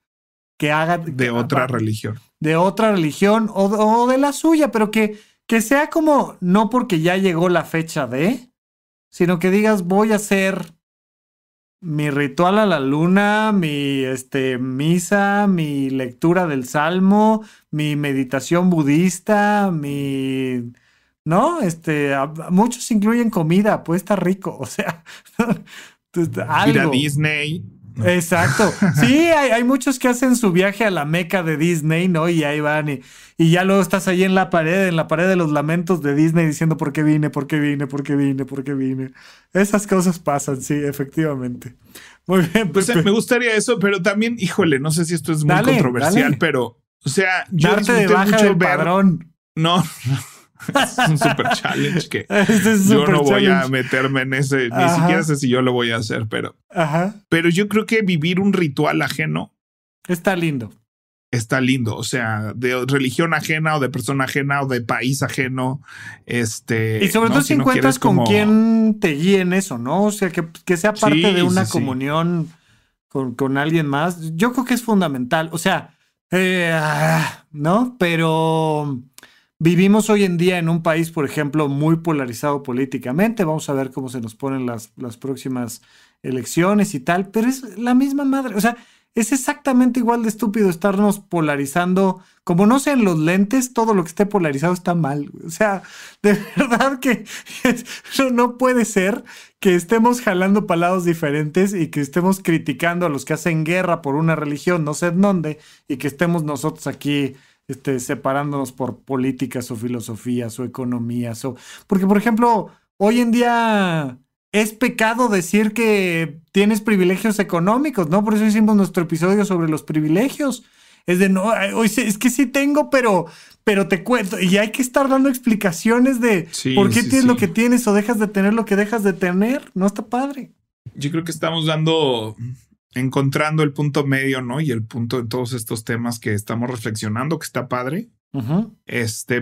[SPEAKER 2] que haga...
[SPEAKER 3] De otra religión.
[SPEAKER 2] De otra religión o de la suya, pero que sea como, no porque ya llegó la fecha de, sino que digas, voy a hacer mi ritual a la luna, mi misa, mi lectura del salmo, mi meditación budista, ¿no? Muchos incluyen comida, puede estar rico, o sea, algo.
[SPEAKER 3] Ir a Disney.
[SPEAKER 2] Exacto. Sí, hay muchos que hacen su viaje a la Meca de Disney, ¿no? Y ahí van y ya luego estás ahí en la pared de los lamentos de Disney diciendo por qué vine, por qué vine, por qué vine, por qué vine. Esas cosas pasan, sí, efectivamente. Muy bien.
[SPEAKER 3] Pues me gustaría eso, pero también, híjole, no sé si esto es muy controversial, pero, o sea, yo
[SPEAKER 2] darte de baja del padrón.
[SPEAKER 3] No. Es un super challenge que yo no voy a meterme en ese, ni siquiera sé si yo lo voy a hacer, pero yo creo que vivir un ritual ajeno
[SPEAKER 2] está lindo.
[SPEAKER 3] Está lindo, o sea, de religión ajena o de persona ajena o de país ajeno. Y
[SPEAKER 2] sobre todo si encuentras con quien te guíe en eso, ¿no? O sea, que sea parte de una comunión con alguien más. Yo creo que es fundamental. O sea, ¿no? Pero vivimos hoy en día en un país, por ejemplo, muy polarizado políticamente. Vamos a ver cómo se nos ponen las próximas elecciones y tal, pero es la misma madre. O sea, es exactamente igual de estúpido estarnos polarizando. Como no sean los lentes, todo lo que esté polarizado está mal. O sea, de verdad que no puede ser que estemos jalando para lados diferentes y que estemos criticando a los que hacen guerra por una religión, no sé en dónde, y que estemos nosotros aquí separándonos por políticas o filosofías o economías. Porque, por ejemplo, hoy en día es pecado decir que tienes privilegios económicos, ¿no? Por eso hicimos nuestro episodio sobre los privilegios. Es de, no, es que sí tengo, pero te cuento. Y hay que estar dando explicaciones de por qué tienes lo que tienes o dejas de tener lo que dejas de tener. No está padre.
[SPEAKER 3] Yo creo que estamos encontrando el punto medio, ¿no? Y el punto de todos estos temas que estamos reflexionando, que está padre.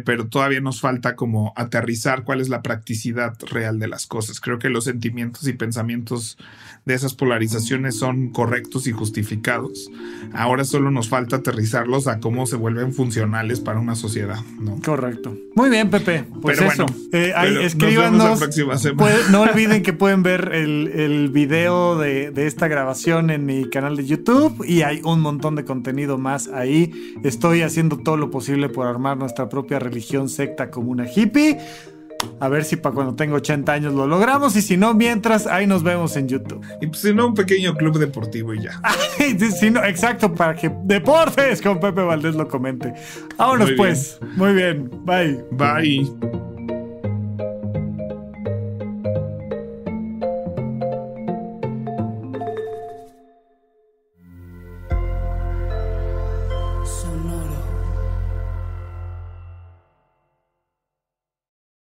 [SPEAKER 3] Pero todavía nos falta como aterrizar cuál es la practicidad real de las cosas. Creo que los sentimientos y pensamientos de esas polarizaciones son correctos y justificados. Ahora solo nos falta aterrizarlos a cómo se vuelven funcionales para una sociedad, ¿no?
[SPEAKER 2] Correcto. Muy bien, Pepe. Pues pero eso.
[SPEAKER 3] Bueno,
[SPEAKER 2] escríbanos.
[SPEAKER 3] Nos vemos la próxima semana.
[SPEAKER 2] No olviden que pueden ver el video de esta grabación en mi canal de YouTube y hay un montón de contenido más ahí. Estoy haciendo todo lo posible por armar nuestra propia religión, secta, comuna hippie. A ver si para cuando tenga 80 años lo logramos y si no, mientras, ahí nos vemos en YouTube.
[SPEAKER 3] Y pues si no, un pequeño club deportivo y ya.
[SPEAKER 2] Si no, exacto, para que Deportes con Pepe Valdés lo comente. Vámonos pues. Muy bien. Bye.
[SPEAKER 3] Bye.